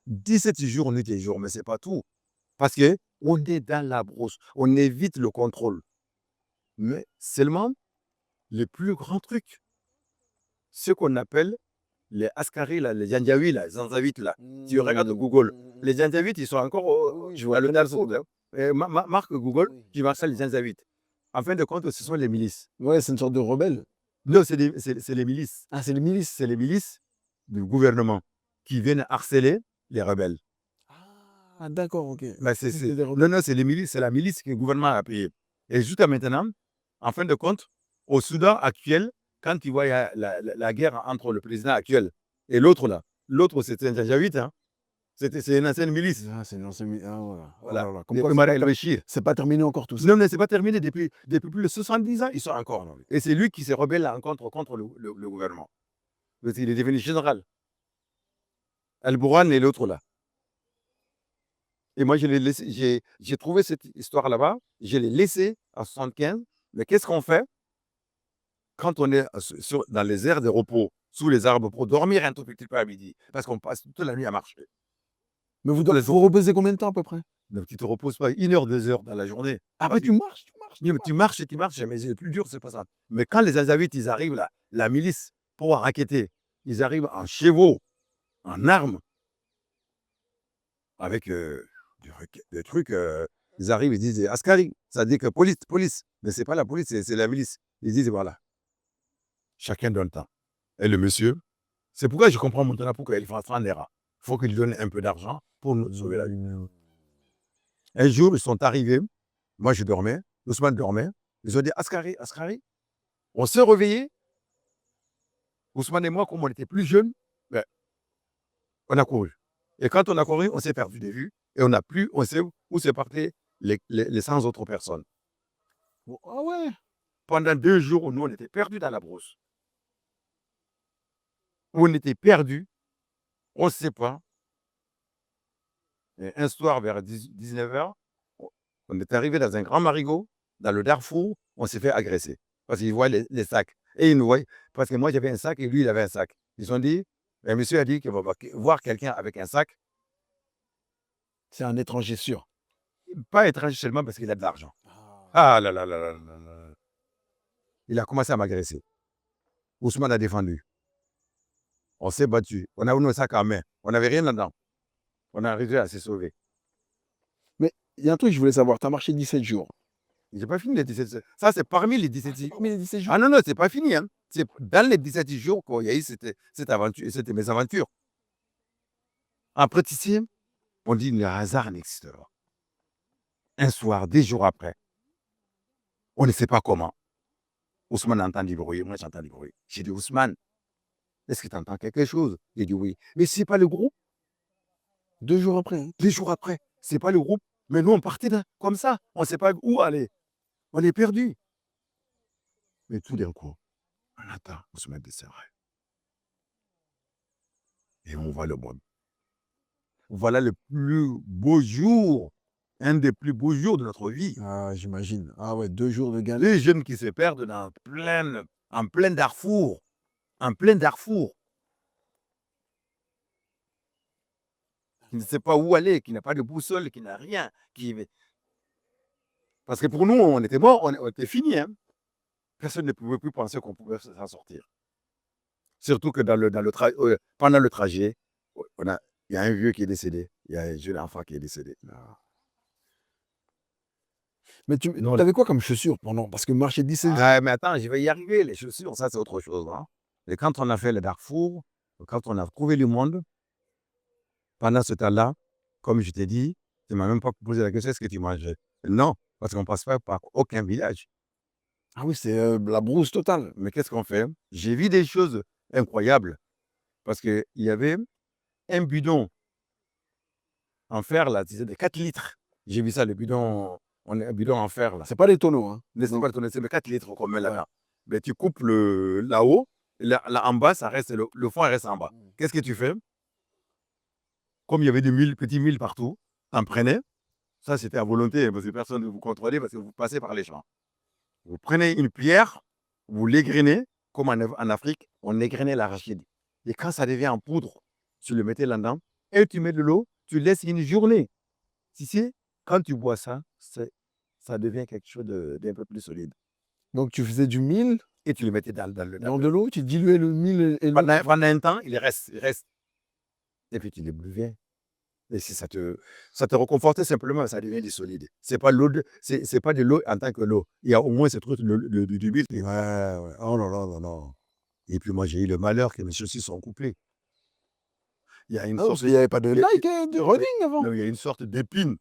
17 jours, nuit et jour, mais ce n'est pas tout. Parce qu'on est dans la brousse, on évite le contrôle. Mais seulement, le plus grand truc, ce qu'on appelle les Askaris, les Janjaouis, les Zanzawites, là. Tu regardes Google, les Janjawites, ils sont encore à le Darfour. Marque Google, tu marques ça, les Janjawites. En fin de compte, ce sont les milices. Ouais, c'est une sorte de rebelle. Non, c'est les milices. Ah, c'est les milices. C'est les milices du gouvernement qui viennent harceler les rebelles. Ah, d'accord, ok. Non, c'est les milices, c'est la milice que le gouvernement a payée. Et jusqu'à maintenant, en fin de compte, au Soudan actuel, quand tu vois la guerre entre le président actuel et l'autre là, l'autre c'était un Janjaouite, hein. C'est une ancienne milice. Ah, c'est une ancienne milice. Ah, voilà. Voilà. Oh là là. C'est pas terminé encore tout ça. Non, mais c'est pas terminé depuis plus de 70 ans, ils sont encore. Et c'est lui qui se rebelle contre le gouvernement. Parce qu'il est devenu général. Al-Bourhan et l'autre là. Et moi, j'ai trouvé cette histoire là-bas, je l'ai laissée à 75. Mais qu'est-ce qu'on fait quand on est dans les aires de repos, sous les arbres, pour dormir un tout petit peu à midi? Parce qu'on passe toute la nuit à marcher. Mais vous reposez combien de temps à peu près? Donc, tu ne te reposes pas 1 heure, 2 heures dans la journée. Après, tu marches. Tu marches et tu marches, mais le plus dur, c'est pas ça. Mais quand les Azavites, ils arrivent là, la milice, pour raqueter, ils arrivent en chevaux, en armes, avec des trucs, ils arrivent, ils disent Askari, ça dit que police, mais c'est pas la police, c'est la milice. Ils disent voilà, chacun donne temps. Et le monsieur, c'est pourquoi je comprends maintenant pourquoi il fait un erreur. Il faut qu'il donne un peu d'argent pour nous sauver la vie. Un jour, ils sont arrivés, moi je dormais, Ousmane dormait, ils ont dit Askari, on s'est réveillé. Ousmane et moi, comme on était plus jeunes, ben, on a couru. Et quand on a couru, on s'est perdu de vue. Et on sait où c'est parti les 100 autres personnes. Ah ouais. Pendant 2 jours, nous, on était perdus dans la brousse. On était perdus, on ne sait pas. Et un soir, vers 19 h, on est arrivé dans un grand marigot, dans le Darfour, on s'est fait agresser. Parce qu'ils voient les sacs. Et ils nous voient, parce que moi, j'avais un sac et lui, il avait un sac. Ils ont dit, un monsieur a dit qu'il va voir quelqu'un avec un sac. C'est un étranger sûr. Pas étranger seulement parce qu'il a de l'argent. Ah là là là là là là. Il a commencé à m'agresser. Ousmane a défendu. On s'est battu. On a eu nos sacs en main. On n'avait rien là-dedans. On a arrivé à se sauver. Mais il y a un truc que je voulais savoir. Tu as marché 17 jours. Je n'ai pas fini les 17 jours. Ça, c'est parmi les 17 jours. Parmi les 17 jours. Ah non, c'est pas fini. Hein. C'est dans les 17 jours qu'il y a eu cette aventure, c'était mes aventures. Après, ici, on dit le hasard n'existe pas. Un soir, 10 jours après, on ne sait pas comment. Ousmane entend du bruit, moi j'entends du bruit. J'ai dit, Ousmane, est-ce que tu entends quelque chose? Il dit oui. Mais ce n'est pas le groupe. 2 jours après. Hein. 2 jours après, ce n'est pas le groupe. Mais nous, on partait comme ça. On ne sait pas où aller. On est perdus. Mais tout d'un coup, on attend Ousmane de serrer. Et on voit le monde. Voilà le plus beau jour, un des plus beaux jours de notre vie. Ah, j'imagine. Ah ouais, 2 jours de galère. Les jeunes qui se perdent en plein Darfour. En plein Darfour. Qui ne sait pas où aller, qui n'a pas de boussole, qui n'a rien. Parce que pour nous, on était morts, on était finis. Hein. Personne ne pouvait plus penser qu'on pouvait s'en sortir. Surtout que pendant le trajet, il y a un vieux qui est décédé. Il y a un jeune enfant qui est décédé. Mais tu Non, avais quoi comme chaussures pendant? Parce que marcher 17 jours. ah, mais attends, je vais y arriver. Les chaussures, ça, c'est autre chose. Hein. Et quand on a fait le Darfour, quand on a trouvé le monde, pendant ce temps-là, comme je t'ai dit, tu ne m'as même pas posé la question, est-ce que tu mangeais? Non, parce qu'on ne passe pas par aucun village. Ah oui, c'est la brousse totale. Mais qu'est-ce qu'on fait? J'ai vu des choses incroyables. Parce qu'il y avait un bidon en fer, là, tu sais, de 4 litres. J'ai vu ça, le bidon, un bidon en fer, là. C'est pas des tonneaux, hein. Mais c'est Donc, pas le tonneau, c'est le 4 litres qu'on met ouais. là-dedans. Mais tu coupes là-haut, là, en bas, ça reste, le fond reste en bas. Qu'est-ce que tu fais? Comme il y avait des petits milles partout, t'en prenais. Ça, c'était à volonté, parce que personne ne vous contrôlait, parce que vous passez par les champs. Vous prenez une pierre, vous l'égrenez, comme en Afrique, on égrenait l'arachide. Et quand ça devient en poudre, tu le mettais là-dedans, et tu mets de l'eau, tu laisses une journée. Tu sais, quand tu bois ça, ça devient quelque chose d'un peu plus solide. Donc tu faisais du mil Et tu le mettais dans dans de l'eau, tu diluais le mil et l'eau. pendant un temps, il reste. Et puis tu le buvais. Et si ça te reconfortait simplement, ça devient du solide. C'est pas l'eau, c'est pas de l'eau en tant que l'eau. Il y a au moins ce truc du mil. Ouais, ouais. Oh non, non, non, non. Et puis moi, j'ai eu le malheur que mes chaussures sont coupées. Il y a une Ah, parce sorte qu'il n'y avait pas de Nike, de running avant. non, il y a une sorte d'épine.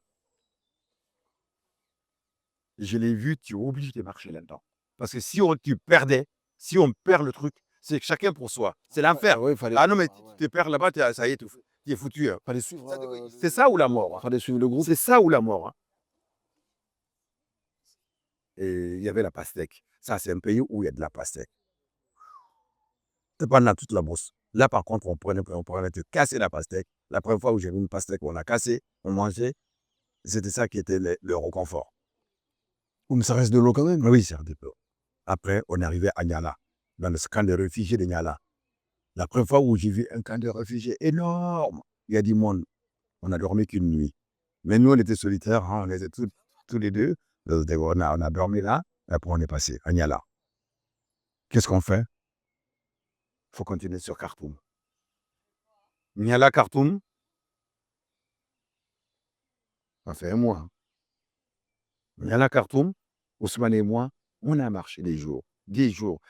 Je l'ai vu, tu es obligé de marcher là-dedans. Parce que si tu perdais, si on perd le truc, c'est chacun pour soi. C'est l'enfer. Ouais, fallait, Ah non, mais tu te perds là-bas, ça y est, tu es foutu. Hein. fallait suivre, C'est ça ou la mort. Hein. fallait suivre le groupe. C'est ça ou la mort. Hein. Et il y avait la pastèque. Ça, c'est un pays où il y a de la pastèque. C'est pas dans toute la brousse. Là, par contre, on prenait te casser la pastèque. La première fois où j'ai vu une pastèque, on l'a cassée, on mangeait. C'était ça qui était le réconfort. Mais ça reste de l'eau quand même. Oui, c'est un peu. Après, on est arrivé à Niala, dans le camp de réfugiés de Niala. La première fois où j'ai vu un camp de réfugiés énorme, il y a du monde. On a dormi qu'une nuit. Mais nous, on était solitaires, hein, on était tous les deux. On a dormi là, après on est passé à Niala. Qu'est-ce qu'on fait? Il faut continuer sur Khartoum. Niala, Khartoum, ça fait un mois. Niala, Khartoum, Ousmane et moi, on a marché des jours.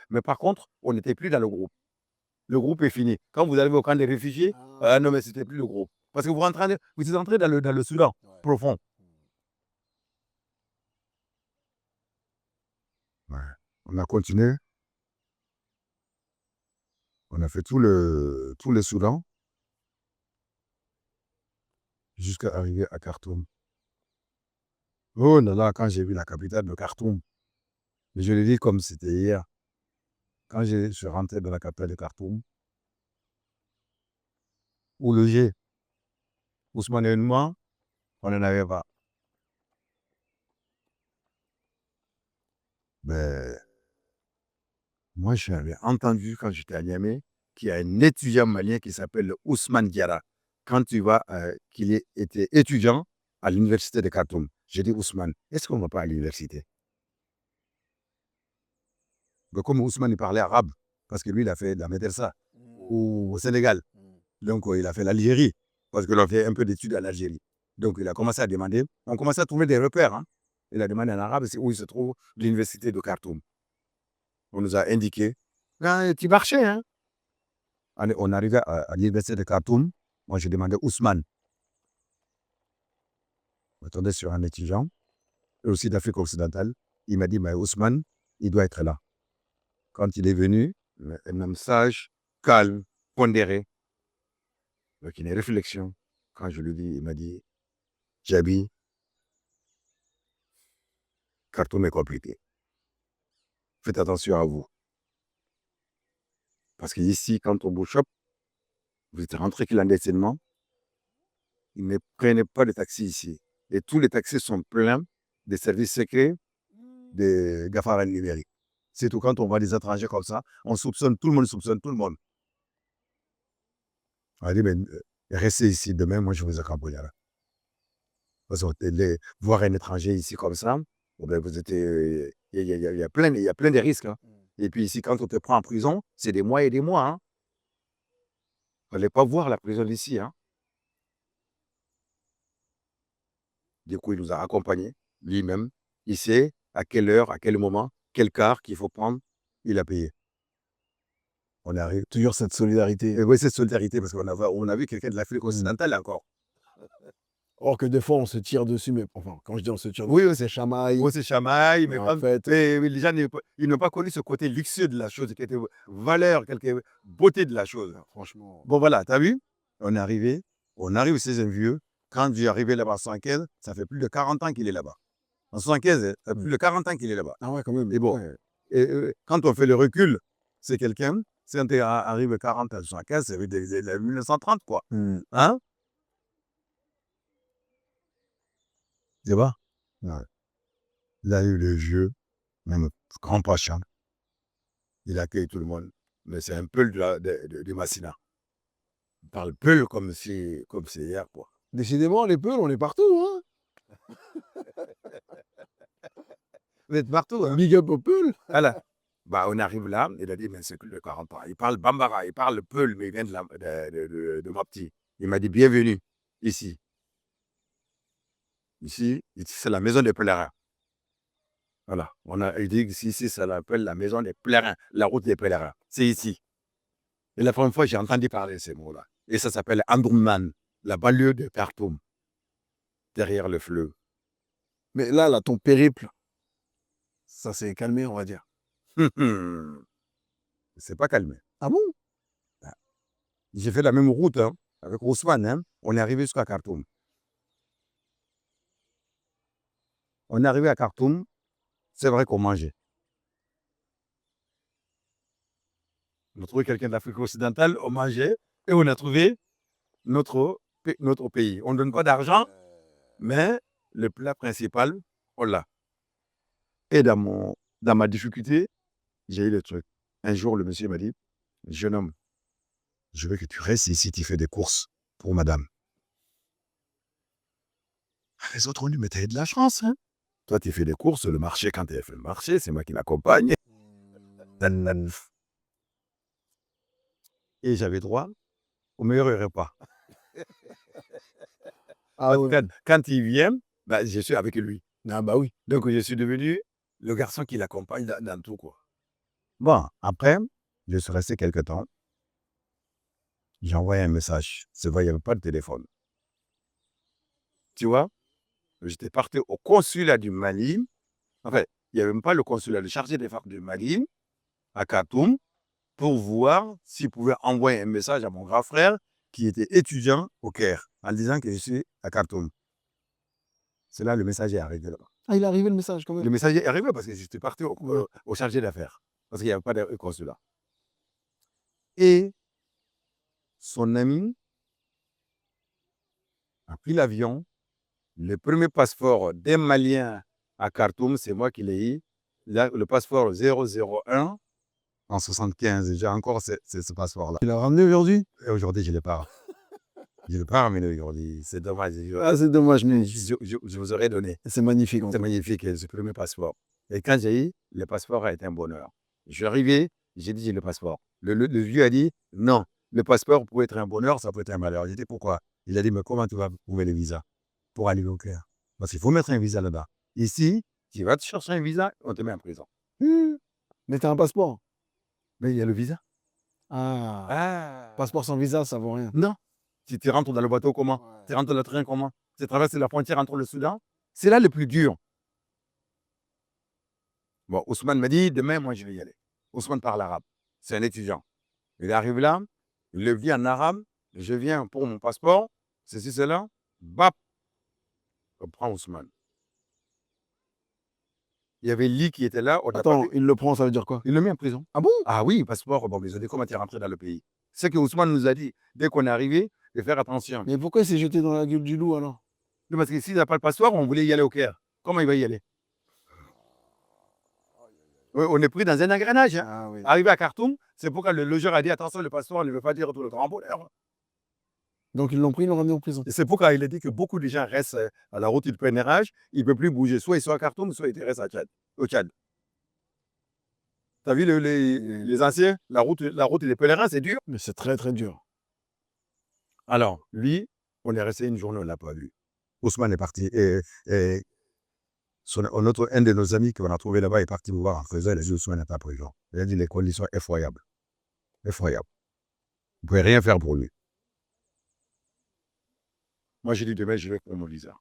Mais par contre, on n'était plus dans le groupe. Le groupe est fini. Quand vous arrivez au camp des réfugiés, non, mais c'était plus le groupe. Parce que vous êtes entré dans le Soudan profond. Ouais. On a continué. On a fait tout le Soudan jusqu'à arriver à Khartoum. Oh là là, quand j'ai vu la capitale de Khartoum, je l'ai dit comme c'était hier. Quand je suis rentré dans la capitale de Khartoum, où loger, Ousmane et moi, on n'en avait pas. Ben, moi, j'avais entendu quand j'étais à Niamey qu'il y a un étudiant malien qui s'appelle Ousmane Diarra. Quand tu vois qu'il était étudiant à l'université de Khartoum, j'ai dit Ousmane, est-ce qu'on ne va pas à l'université? Mais comme Ousmane, il parlait arabe, parce que lui, il a fait de la médersa au Sénégal. Donc, il a fait l'Algérie, parce qu'il a fait un peu d'études à l'Algérie. Donc, il a commencé à demander, on commençait à trouver des repères. Hein. Il a demandé en arabe, c'est où il se trouve l'université de Khartoum. On nous a indiqué, tu marchais, hein? On arrivait à l'université de Khartoum. Moi, j'ai demandé Ousmane. On attendait sur un étudiant, et aussi d'Afrique occidentale. Il m'a dit, mais Ousmane, il doit être là. Quand il est venu, un homme sage, calme, pondéré, avec une réflexion. Quand je lui dis, il m'a dit, Jabi, Khartoum est compliqué. Faites attention à vous. Parce qu'ici, quand on vous chope, vous êtes rentré clandestinement, ils ne prennent pas de taxi ici. Et tous les taxis sont pleins des services secrets des GAFA numériques. C'est tout quand on voit des étrangers comme ça, on soupçonne, tout le monde soupçonne tout le monde. On a dit, mais restez ici demain, moi je vous accompagne là. Parce que voir un étranger ici comme ça, vous êtes, il y a plein de risques. Hein. Et puis ici, quand on te prend en prison, c'est des mois et des mois. Hein. fallait pas voir la prison d'ici. Hein. Du coup, il nous a accompagnés, lui-même. Il sait à quelle heure, à quel moment, quel car qu'il faut prendre. Il a payé. On arrive. Toujours cette solidarité. Et oui, cette solidarité, parce on a vu quelqu'un de l'Afrique occidentale encore. Or que des fois, on se tire dessus, mais enfin, quand je dis on se tire dessus, Oui, oui, c'est chamaille. oui, c'est chamaille, mais En fait, les gens ils n'ont pas connu ce côté luxueux de la chose, quelque valeur, quelque beauté de la chose. franchement, Bon, voilà, tu as vu? On est arrivé, on arrive chez un vieux. Quand j'ai arrivé là-bas en 75, ça fait plus de 40 ans qu'il est là-bas. En 75, ça fait plus de 40 ans qu'il est là-bas. ah ouais, quand même. Et bon, ouais. et, quand on fait le recul, c'est quelqu'un, si on arrive 40 à 75, ça veut dire 1930, quoi. Hein? Tu vois? Ouais. Il a eu le vieux, même grand patient. Il accueille tout le monde. Mais c'est un Peul du Massina. Il parle Peul comme c'est hier, quoi. Décidément, les Peuls, on est partout. Hein. Vous êtes partout, hein? Big up aux Peuls. Voilà. Bah, on arrive là, il a dit, mais c'est que le 40 ans. Il parle Bambara, il parle Peul, mais il vient de Mopti. Il m'a dit, bienvenue ici. Ici, c'est la maison des pèlerins. Voilà. Il dit ici, ça l'appelle la maison des pèlerins, la route des pèlerins. C'est ici. Et la première fois, j'ai entendu parler de ces mots-là. Et ça s'appelle Androumman, la banlieue de Khartoum, derrière le fleuve. Mais là, ton périple, ça s'est calmé, on va dire. C'est pas calmé. Ah bon? J'ai fait la même route hein, avec Ousmane. Hein. On est arrivé jusqu'à Khartoum. On est arrivé à Khartoum, c'est vrai qu'on mangeait. On a trouvé quelqu'un d'Afrique occidentale, on mangeait, et on a trouvé notre pays. On ne donne pas d'argent, mais le plat principal, on l'a. Et dans ma difficulté, j'ai eu le truc. Un jour, le monsieur m'a dit, jeune homme, je veux que tu restes ici, tu fais des courses pour madame. Les autres ont dit, mais t'as eu de la chance. Hein? Toi, tu fais des courses, le marché, quand tu as fait le marché, c'est moi qui l'accompagne. Et j'avais droit au meilleur repas. Ah ouais. Quand il vient, bah, je suis avec lui. Ah bah oui. Donc, je suis devenu le garçon qui l'accompagne dans tout. Quoi. Bon, après, je suis resté quelque temps. J'ai envoyé un message. C'est vrai, il n'y avait pas de téléphone. Tu vois, j'étais parti au consulat du Mali. En fait, il n'y avait même pas le consulat, le chargé des FARC du Mali à Khartoum pour voir s'il pouvait envoyer un message à mon grand frère qui était étudiant au Caire en disant que je suis à Khartoum. C'est là le message est arrivé là-bas. Ah, il est arrivé le message quand même. Le message est arrivé parce que j'étais parti au chargé d'affaires. Parce qu'il n'y avait pas de consulat. Et son ami a pris l'avion. Le premier passeport d'un Malien à Khartoum, c'est moi qui l'ai eu. Le passeport 001 en 75. J'ai encore ce passeport-là. Il l'a ramené aujourd'hui? Et aujourd'hui, je ne l'ai pas. Je ne l'ai pas ramené aujourd'hui. C'est dommage. Ah, c'est dommage, mais je vous aurais donné. c'est magnifique. C'est magnifique, ce premier passeport. Et quand j'ai eu, le passeport a été un bonheur. Je suis arrivé, j'ai dit j'ai le passeport. Le vieux a dit non, le passeport peut être un bonheur, ça peut être un malheur. J'ai dit pourquoi? Il a dit mais comment tu vas trouver le visa pour aller au Caire? Parce qu'il faut mettre un visa là-bas. Ici, tu vas te chercher un visa, on te met en prison. Mais t'as un passeport? Mais il y a le visa. Passeport sans visa, ça vaut rien. Non. Si tu rentres dans le bateau, comment? Tu rentres dans le train, comment? Tu traverses la frontière entre le Soudan. C'est là le plus dur. Bon, Ousmane m'a dit, demain, moi, je vais y aller. Ousmane parle arabe. C'est un étudiant. Il arrive là, il le dit en arabe, je viens pour mon passeport, ceci, cela, bap, on prend Ousmane. Il y avait Lee qui était là. Attends, il le prend, ça veut dire quoi? Il le met en prison. Ah bon? Ah oui, passeport, bon, ils ont dit comment tu es rentré dans le pays. C'est que Ousmane nous a dit, dès qu'on est arrivé, de faire attention. Mais pourquoi il s'est jeté dans la gueule du loup alors? Parce que s'il n'a pas le passeport, on voulait y aller au Caire. Comment il va y aller? On est pris dans un engrenage. Hein. Ah oui. Arrivé à Khartoum, c'est pourquoi le logeur a dit attention, le passeport ne veut pas dire tout le grand bonheur. Donc ils l'ont pris, ils l'ont ramené en prison. Et c'est pourquoi il a dit que beaucoup de gens restent à la route du pèlerinage, il ne peut plus bouger. Soit ils sont à Khartoum, soit ils restent au Tchad. Tu as vu les anciens, la route des pèlerins, c'est dur. Mais c'est très très dur. Alors, lui, on est resté une journée, on ne l'a pas vu. Ousmane est parti. Et un de nos amis qu'on a trouvé là-bas est parti me voir en faisant. Il a dit Ousmane n'est pas présent. Il a dit les conditions effroyables. Effroyables. Vous ne pouvez rien faire pour lui. Moi, j'ai dit demain, je vais prendre mon visa.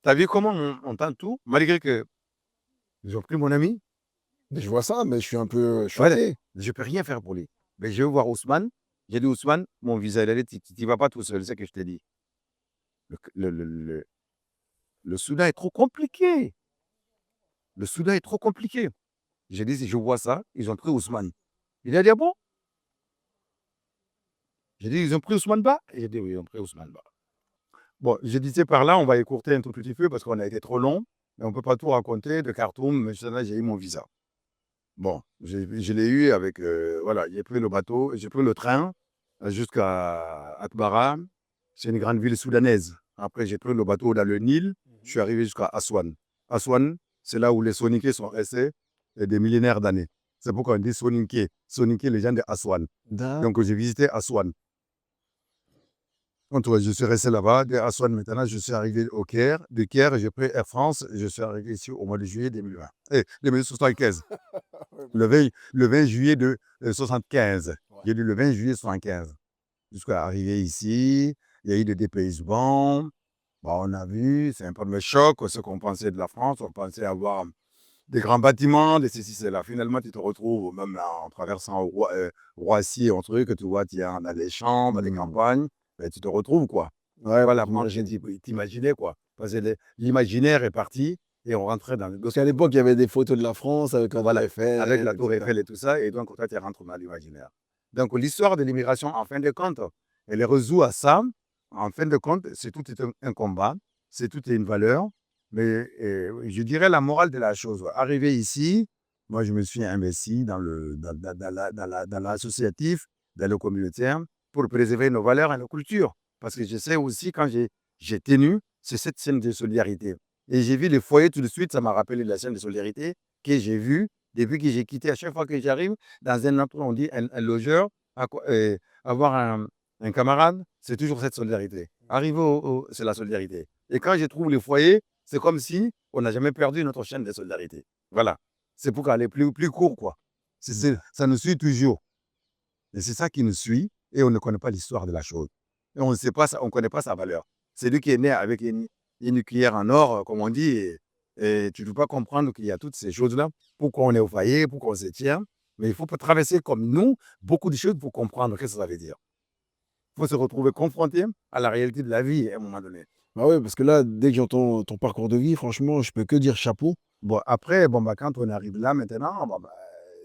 Tu as vu comment on tente tout, malgré que ils ont pris mon ami. Je vois ça, mais je suis un peu Ouais, choqué. je ne peux rien faire pour lui. Mais je vais voir Ousmane. J'ai dit Ousmane, mon visa, il a dit, tu ne vas pas tout seul, c'est ce que je t'ai dit. Le Soudan est trop compliqué. Le Soudan est trop compliqué. J'ai dit, si je vois ça, ils ont pris Ousmane. Il a dit, ah bon? J'ai dit, ils ont pris Ousmane Ba? J'ai dit, oui, ils ont pris Ousmane Ba. Bon, je disais par là, on va écourter un tout petit peu parce qu'on a été trop long, mais on ne peut pas tout raconter de Khartoum. Mais j'ai eu mon visa. Bon, je l'ai eu avec, voilà, j'ai pris le bateau, j'ai pris le train jusqu'à Atbara. C'est une grande ville soudanaise. Après, j'ai pris le bateau dans le Nil. Je suis arrivé jusqu'à Aswan. Aswan, c'est là où les Soninké sont restés des millénaires d'années. C'est pourquoi on dit Soninké. Soninké, les gens de Aswan. Donc, j'ai visité Aswan. Donc, je suis resté là-bas. De Aswan, maintenant, je suis arrivé au Caire. De Caire, j'ai pris Air France. Je suis arrivé ici au mois de juillet 2020. 2075. Le 20 juillet de 75. J'ai dit le 20 juillet 75. Jusqu'à arriver ici, il y a eu des dépaysements. Bon, on a vu, c'est un peu le choc, ce qu'on pensait de la France. On pensait avoir des grands bâtiments, des ceci, cela. Finalement, tu te retrouves même en traversant Roissy, un truc, tu vois, tu es dans les champs, dans les campagnes, ben, tu te retrouves, quoi. Ouais, Voilà, t'imaginais, quoi. Parce que l'imaginaire est parti et on rentrait dans le parce qu'à l'époque, il y avait des photos de la France avec la Tour Eiffel. avec la Tour Eiffel et tout ça, et donc toi, tu rentres dans l'imaginaire. Donc, l'histoire de l'immigration, en fin de compte, elle est résout à ça. En fin de compte, c'est tout est un combat, c'est tout est une valeur. Mais je dirais la morale de la chose. Arrivé ici, moi, je me suis investi dans l'associatif, dans le communautaire, pour préserver nos valeurs et nos cultures. Parce que je sais aussi, quand j'ai tenu, c'est cette scène de solidarité. Et j'ai vu les foyers tout de suite, ça m'a rappelé la scène de solidarité que j'ai vue depuis que j'ai quitté. À chaque fois que j'arrive dans un endroit, on dit un logeur, avoir un camarade, c'est toujours cette solidarité. Arriver c'est la solidarité. Et quand je trouve les foyers, c'est comme si on n'a jamais perdu notre chaîne de solidarité. Voilà. C'est pour qu'elle est plus court, quoi. Ça nous suit toujours. Et c'est ça qui nous suit, et on ne connaît pas l'histoire de la chose. Et on ne connaît pas sa valeur. C'est lui qui est né avec une cuillère en or, comme on dit, et tu ne peux pas comprendre qu'il y a toutes ces choses-là, pourquoi on est au foyer, pourquoi on se tient. Mais il faut pas traverser comme nous beaucoup de choses pour comprendre ce que ça veut dire. Il faut se retrouver confronté à la réalité de la vie à un moment donné. Bah ouais, parce que là, dès que j'entends ton parcours de vie, franchement, je peux que dire chapeau. Bon, après, quand on arrive là maintenant,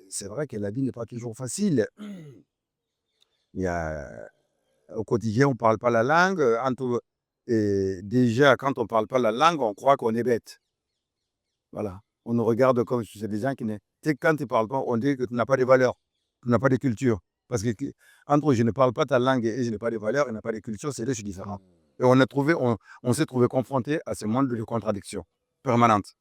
c'est vrai que la vie n'est pas toujours facile. Il y a, au quotidien, on ne parle pas la langue. Et déjà, quand on ne parle pas la langue, on croit qu'on est bête. Voilà. On nous regarde comme si c'est des gens qui ne. Tu sais, quand tu ne parles pas, on dit que tu n'as pas de valeurs, tu n'as pas de culture. Parce que entre je ne parle pas ta langue et je n'ai pas de valeurs, et n'ai pas de culture, c'est deux choses différentes. Et on s'est trouvé confronté à ce monde de contradictions permanentes.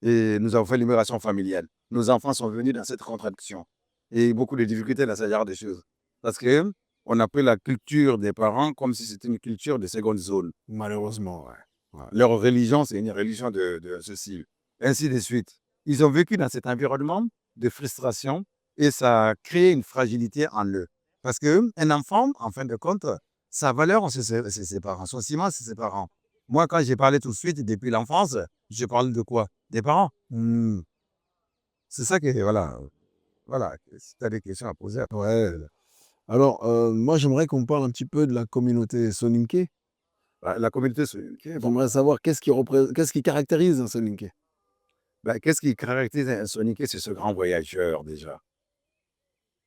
Et nous avons fait l'immigration familiale. Nos enfants sont venus dans cette contradiction. Et beaucoup de difficultés dans ce genre de choses. Parce qu'on a pris la culture des parents comme si c'était une culture de seconde zone. Malheureusement, ouais. Voilà. Leur religion, c'est une religion de ceci. Ainsi de suite. Ils ont vécu dans cet environnement de frustration et ça a créé une fragilité en eux. Parce qu'un enfant, en fin de compte, sa valeur, c'est ses parents. Son ciment, c'est ses parents. Moi, quand j'ai parlé tout de suite, depuis l'enfance, je parle de quoi? Des parents. C'est ça que, voilà. Voilà. Si tu as des questions à poser. Ouais. Alors, moi, j'aimerais qu'on parle un petit peu de la communauté soninké. La communauté, J'aimerais savoir qu'est-ce qui caractérise un soninké. qu'est-ce qui caractérise un soninké? C'est ce grand voyageur déjà.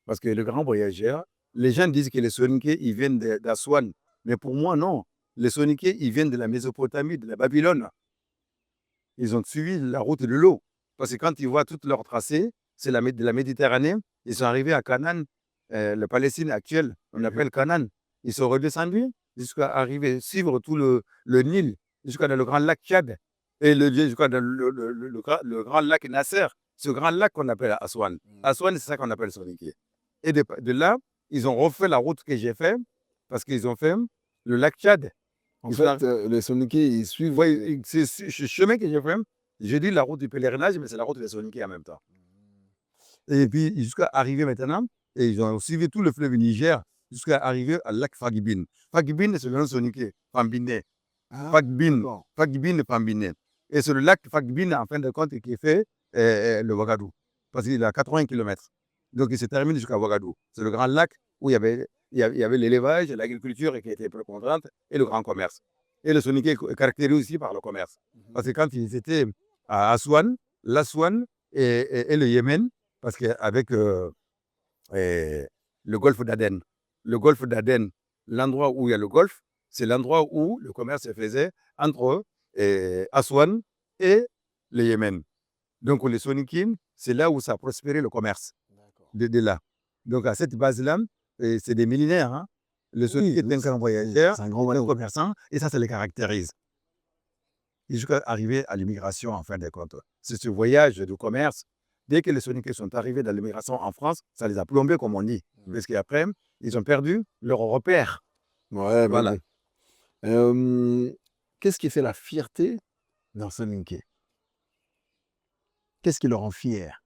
Parce que le grand voyageur, les gens disent que les soninké, ils viennent d'Aswan. Mais pour moi, non. Les soninké, ils viennent de la Mésopotamie, de la Babylone. Ils ont suivi la route de l'eau. Parce que quand ils voient tout leur tracé, c'est de la Méditerranée. Ils sont arrivés à Canaan, la Palestine actuelle, on appelle Canaan. Ils sont redescendus jusqu'à arriver, suivre tout le Nil, jusqu'à le grand lac Tchad, et jusqu'à le grand lac Nasser. Ce grand lac qu'on appelle Aswan. Aswan, c'est ça qu'on appelle Soninké. Et de là, ils ont refait la route que j'ai faite parce qu'ils ont fait le lac Tchad. En fait, les Soninké, ils suivent. Oui, c'est ce chemin que j'ai fait. Je dis la route du pèlerinage, mais c'est la route des Soninké en même temps. Et puis, jusqu'à arriver maintenant, et ils ont suivi tout le fleuve Niger, jusqu'à arriver au lac Fagbin. Fagbin, c'est le nom Soninké, Fambiné. Fagbin, d'accord. Fagbin, Fambiné. Et c'est le lac Fagbin, en fin de compte, qui fait le Ouagadougou. Parce qu'il est à 80 km. Donc, il se termine jusqu'à Ouagadougou. C'est le grand lac où il y avait l'élevage, l'agriculture qui était prépondérante et le grand commerce. Et le Soninké est caractérisé aussi par le commerce. Parce que quand ils étaient à Aswan, l'Aswan et le Yémen, parce qu'avec le golfe d'Aden, l'endroit où il y a le golfe, c'est l'endroit où le commerce se faisait entre Aswan et le Yémen. Donc les Soninké, c'est là où ça a prospéré le commerce, de là. Donc à cette base-là, c'est des millénaires. Hein. Le Soninké est un grand voyageur, un commerçant, et ça les caractérise. Jusqu'à arriver à l'immigration, en fin de compte. C'est ce voyage de commerce. Dès que les Soninké sont arrivés dans l'immigration en France, ça les a plombés, comme on dit. Parce qu'après, ils ont perdu leur repère. Ouais, Voilà. Qu'est-ce qui fait la fierté d'un Soninké? Qu'est-ce qui le rend fier?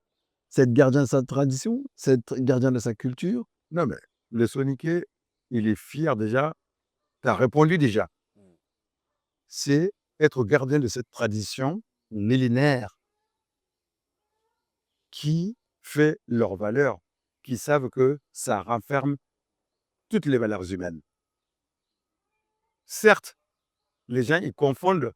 C'est être gardien de sa tradition? C'est être gardien de sa culture? Non, mais le Soninké, il est fier déjà. Tu as répondu déjà. C'est être gardien de cette tradition millénaire qui fait leurs valeurs, qui savent que ça renferme toutes les valeurs humaines. Certes, les gens ils confondent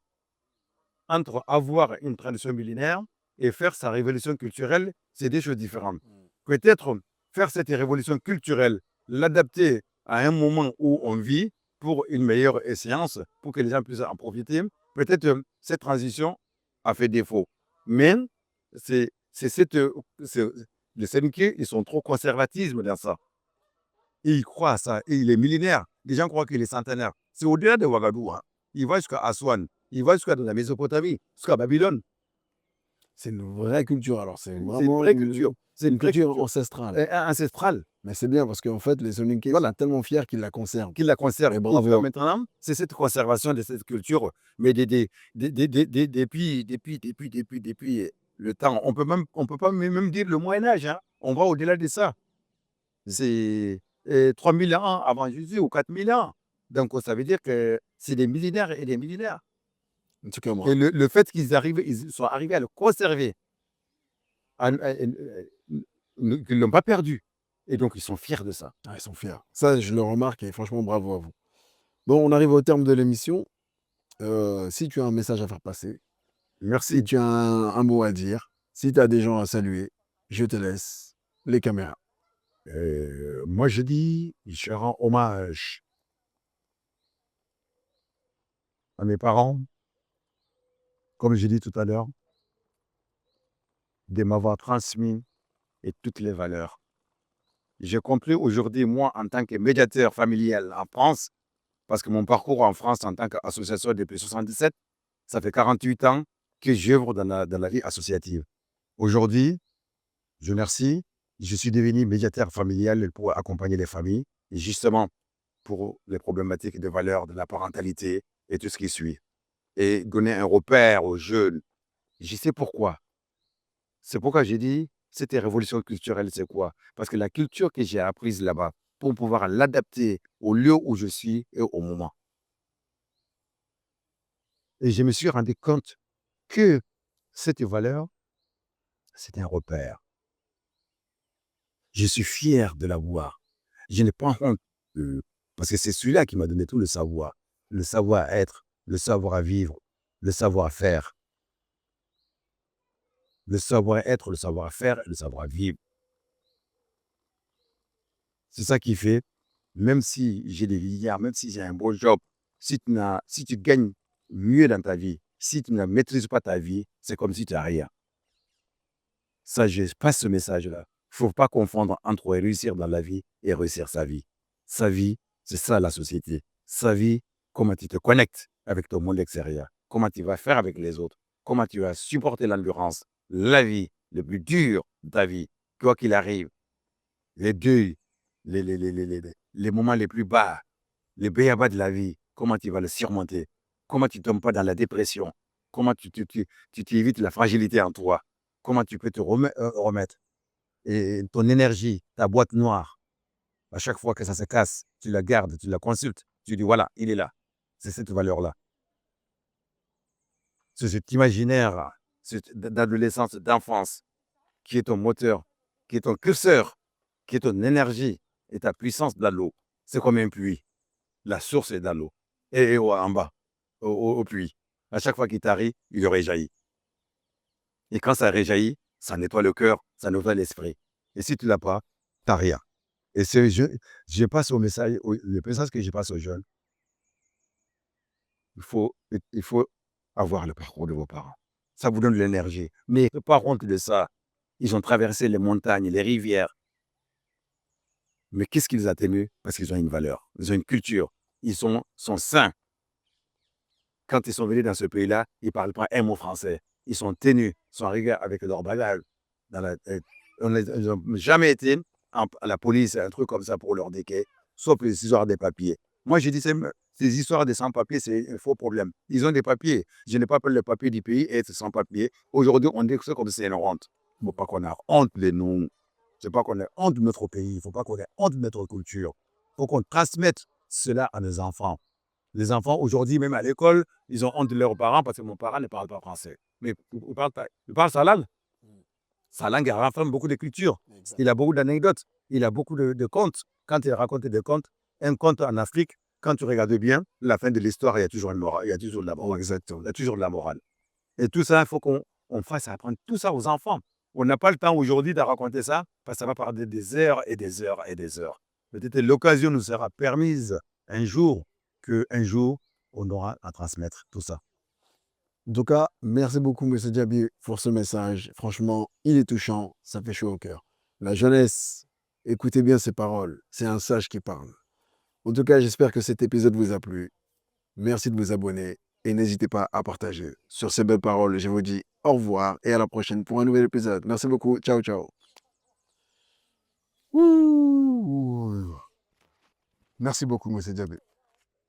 entre avoir une tradition millénaire et faire sa révolution culturelle, c'est des choses différentes. Peut-être faire cette révolution culturelle, l'adapter à un moment où on vit pour une meilleure séance, pour que les gens puissent en profiter. Peut-être cette transition a fait défaut. Mais les Soninké, ils sont trop conservatisme dans ça. Et ils croient à ça. Et il est millénaire. Les gens croient qu'il est centenaire. C'est au-delà de Ouagadougou. Hein. Il va jusqu'à Aswan. Il va jusqu'à la Mésopotamie, jusqu'à Babylone. C'est une vraie culture, alors. C'est une vraiment vraie culture. C'est une culture ancestrale. Ancestrale. Mais c'est bien parce qu'en fait, les Soninké sont tellement fiers qu'ils la conservent. Qu'ils la conservent. Et bravo. Maintenant, c'est cette conservation de cette culture. Mais depuis le temps, on peut pas même dire le Moyen-Âge. Hein. On va au-delà de ça. C'est 3000 ans avant Jésus ou 4000 ans. Donc, ça veut dire que c'est des millénaires et des millénaires. En tout cas, moi. Et le fait qu'ils sont arrivés à le conserver, qu'ils ne l'ont pas perdu. Et donc, ils sont fiers de ça. Ah, ils sont fiers. Ça, je le remarque et franchement, bravo à vous. Bon, on arrive au terme de l'émission. Si tu as un message à faire passer, Merci. si tu as un mot à dire, si tu as des gens à saluer, je te laisse les caméras. Moi, je dis, je rends hommage à mes parents, comme j'ai dit tout à l'heure, de m'avoir transmis et toutes les valeurs. J'ai compris aujourd'hui, moi, en tant que médiateur familial en France, parce que mon parcours en France en tant qu'association depuis 77, ça fait 48 ans que j'œuvre dans la vie associative. Aujourd'hui, je remercie, je suis devenu médiateur familial pour accompagner les familles, et justement pour les problématiques de valeurs, de la parentalité et tout ce qui suit. Et donner un repère aux jeunes. Je sais pourquoi. C'est pourquoi j'ai dit, cette révolution culturelle, c'est quoi? Parce que la culture que j'ai apprise là-bas, pour pouvoir l'adapter au lieu où je suis et au moment. Et je me suis rendu compte que cette valeur, c'est un repère. Je suis fier de l'avoir. Je n'ai pas honte, parce que c'est celui-là qui m'a donné tout le savoir-être, le savoir-vivre, le savoir-faire. Le savoir-être, le savoir-faire et le savoir-vivre. C'est ça qui fait, même si j'ai des milliards, même si j'ai un beau job, si tu gagnes mieux dans ta vie, si tu ne maîtrises pas ta vie, c'est comme si tu n'as rien. Ça, je passe ce message-là. Il ne faut pas confondre entre réussir dans la vie et réussir sa vie. Sa vie, c'est ça la société. Sa vie, comment tu te connectes avec ton monde extérieur. Comment tu vas faire avec les autres. Comment tu vas supporter l'endurance. La vie, le plus dur de ta vie, quoi qu'il arrive. Les deuils, les moments les plus bas. le béaba de la vie, comment tu vas le surmonter, comment tu ne tombes pas dans la dépression, comment tu t'évites la fragilité en toi, comment tu peux te remettre. Et ton énergie, ta boîte noire, à chaque fois que ça se casse, tu la gardes, tu la consultes, tu dis voilà, il est là. C'est cette valeur-là. C'est cet imaginaire d'adolescence, d'enfance, qui est ton moteur, qui est ton curseur, qui est ton énergie et ta puissance dans l'eau. C'est comme un puits. La source est dans l'eau. Et en bas, au puits. À chaque fois qu'il t'arrive, il réjaillit. Et quand ça réjaillit, ça nettoie le cœur, ça nettoie l'esprit. Et si tu ne l'as pas, tu n'as rien. Et je passe au message, le message que je passe aux jeunes, il faut avoir le parcours de vos parents. Ça vous donne de l'énergie. Mais pas honte de ça. Ils ont traversé les montagnes, les rivières. Mais qu'est-ce qui les a tenus? Parce qu'ils ont une valeur, ils ont une culture. Ils sont sains. Quand ils sont venus dans ce pays-là, ils ne parlent pas un mot français. Ils sont tenus, ils sont arrivés avec leur bagage. Ils n'ont jamais été à la police, un truc comme ça pour leur déquer, sauf les histoires des papiers. Moi, je dis, ces histoires de sans-papiers, c'est un faux problème. Ils ont des papiers. Je n'ai pas peur le papier du pays et être sans-papier. Aujourd'hui, on dit que c'est comme si c'est une honte. Il ne faut pas qu'on ait honte de nous. Il ne faut pas qu'on ait honte de notre pays. Il ne faut pas qu'on ait honte de notre culture. Il faut qu'on transmette cela à nos enfants. Les enfants, aujourd'hui, même à l'école, ils ont honte de leurs parents parce que mon parent ne parle pas français. Mais il parle sa langue. Sa langue renferme beaucoup de culture. Il a beaucoup d'anecdotes. Il a beaucoup de contes. Quand il raconte des contes, un conte en Afrique, quand tu regardes bien, la fin de l'histoire, il y a toujours une morale. Il y a toujours de la morale. Exactement. Il y a toujours de la morale. Et tout ça, il faut qu'on fasse apprendre tout ça aux enfants. On n'a pas le temps aujourd'hui de raconter ça parce que ça va parler des heures et des heures et des heures. Peut-être l'occasion nous sera permise un jour on aura à transmettre tout ça. En tout cas, merci beaucoup, M. Diaby, pour ce message. Franchement, il est touchant, ça fait chaud au cœur. La jeunesse, écoutez bien ces paroles. C'est un sage qui parle. En tout cas, j'espère que cet épisode vous a plu. Merci de vous abonner et n'hésitez pas à partager. Sur ces belles paroles, je vous dis au revoir et à la prochaine pour un nouvel épisode. Merci beaucoup. Ciao, ciao. Ouh. Merci beaucoup, M. Diaby.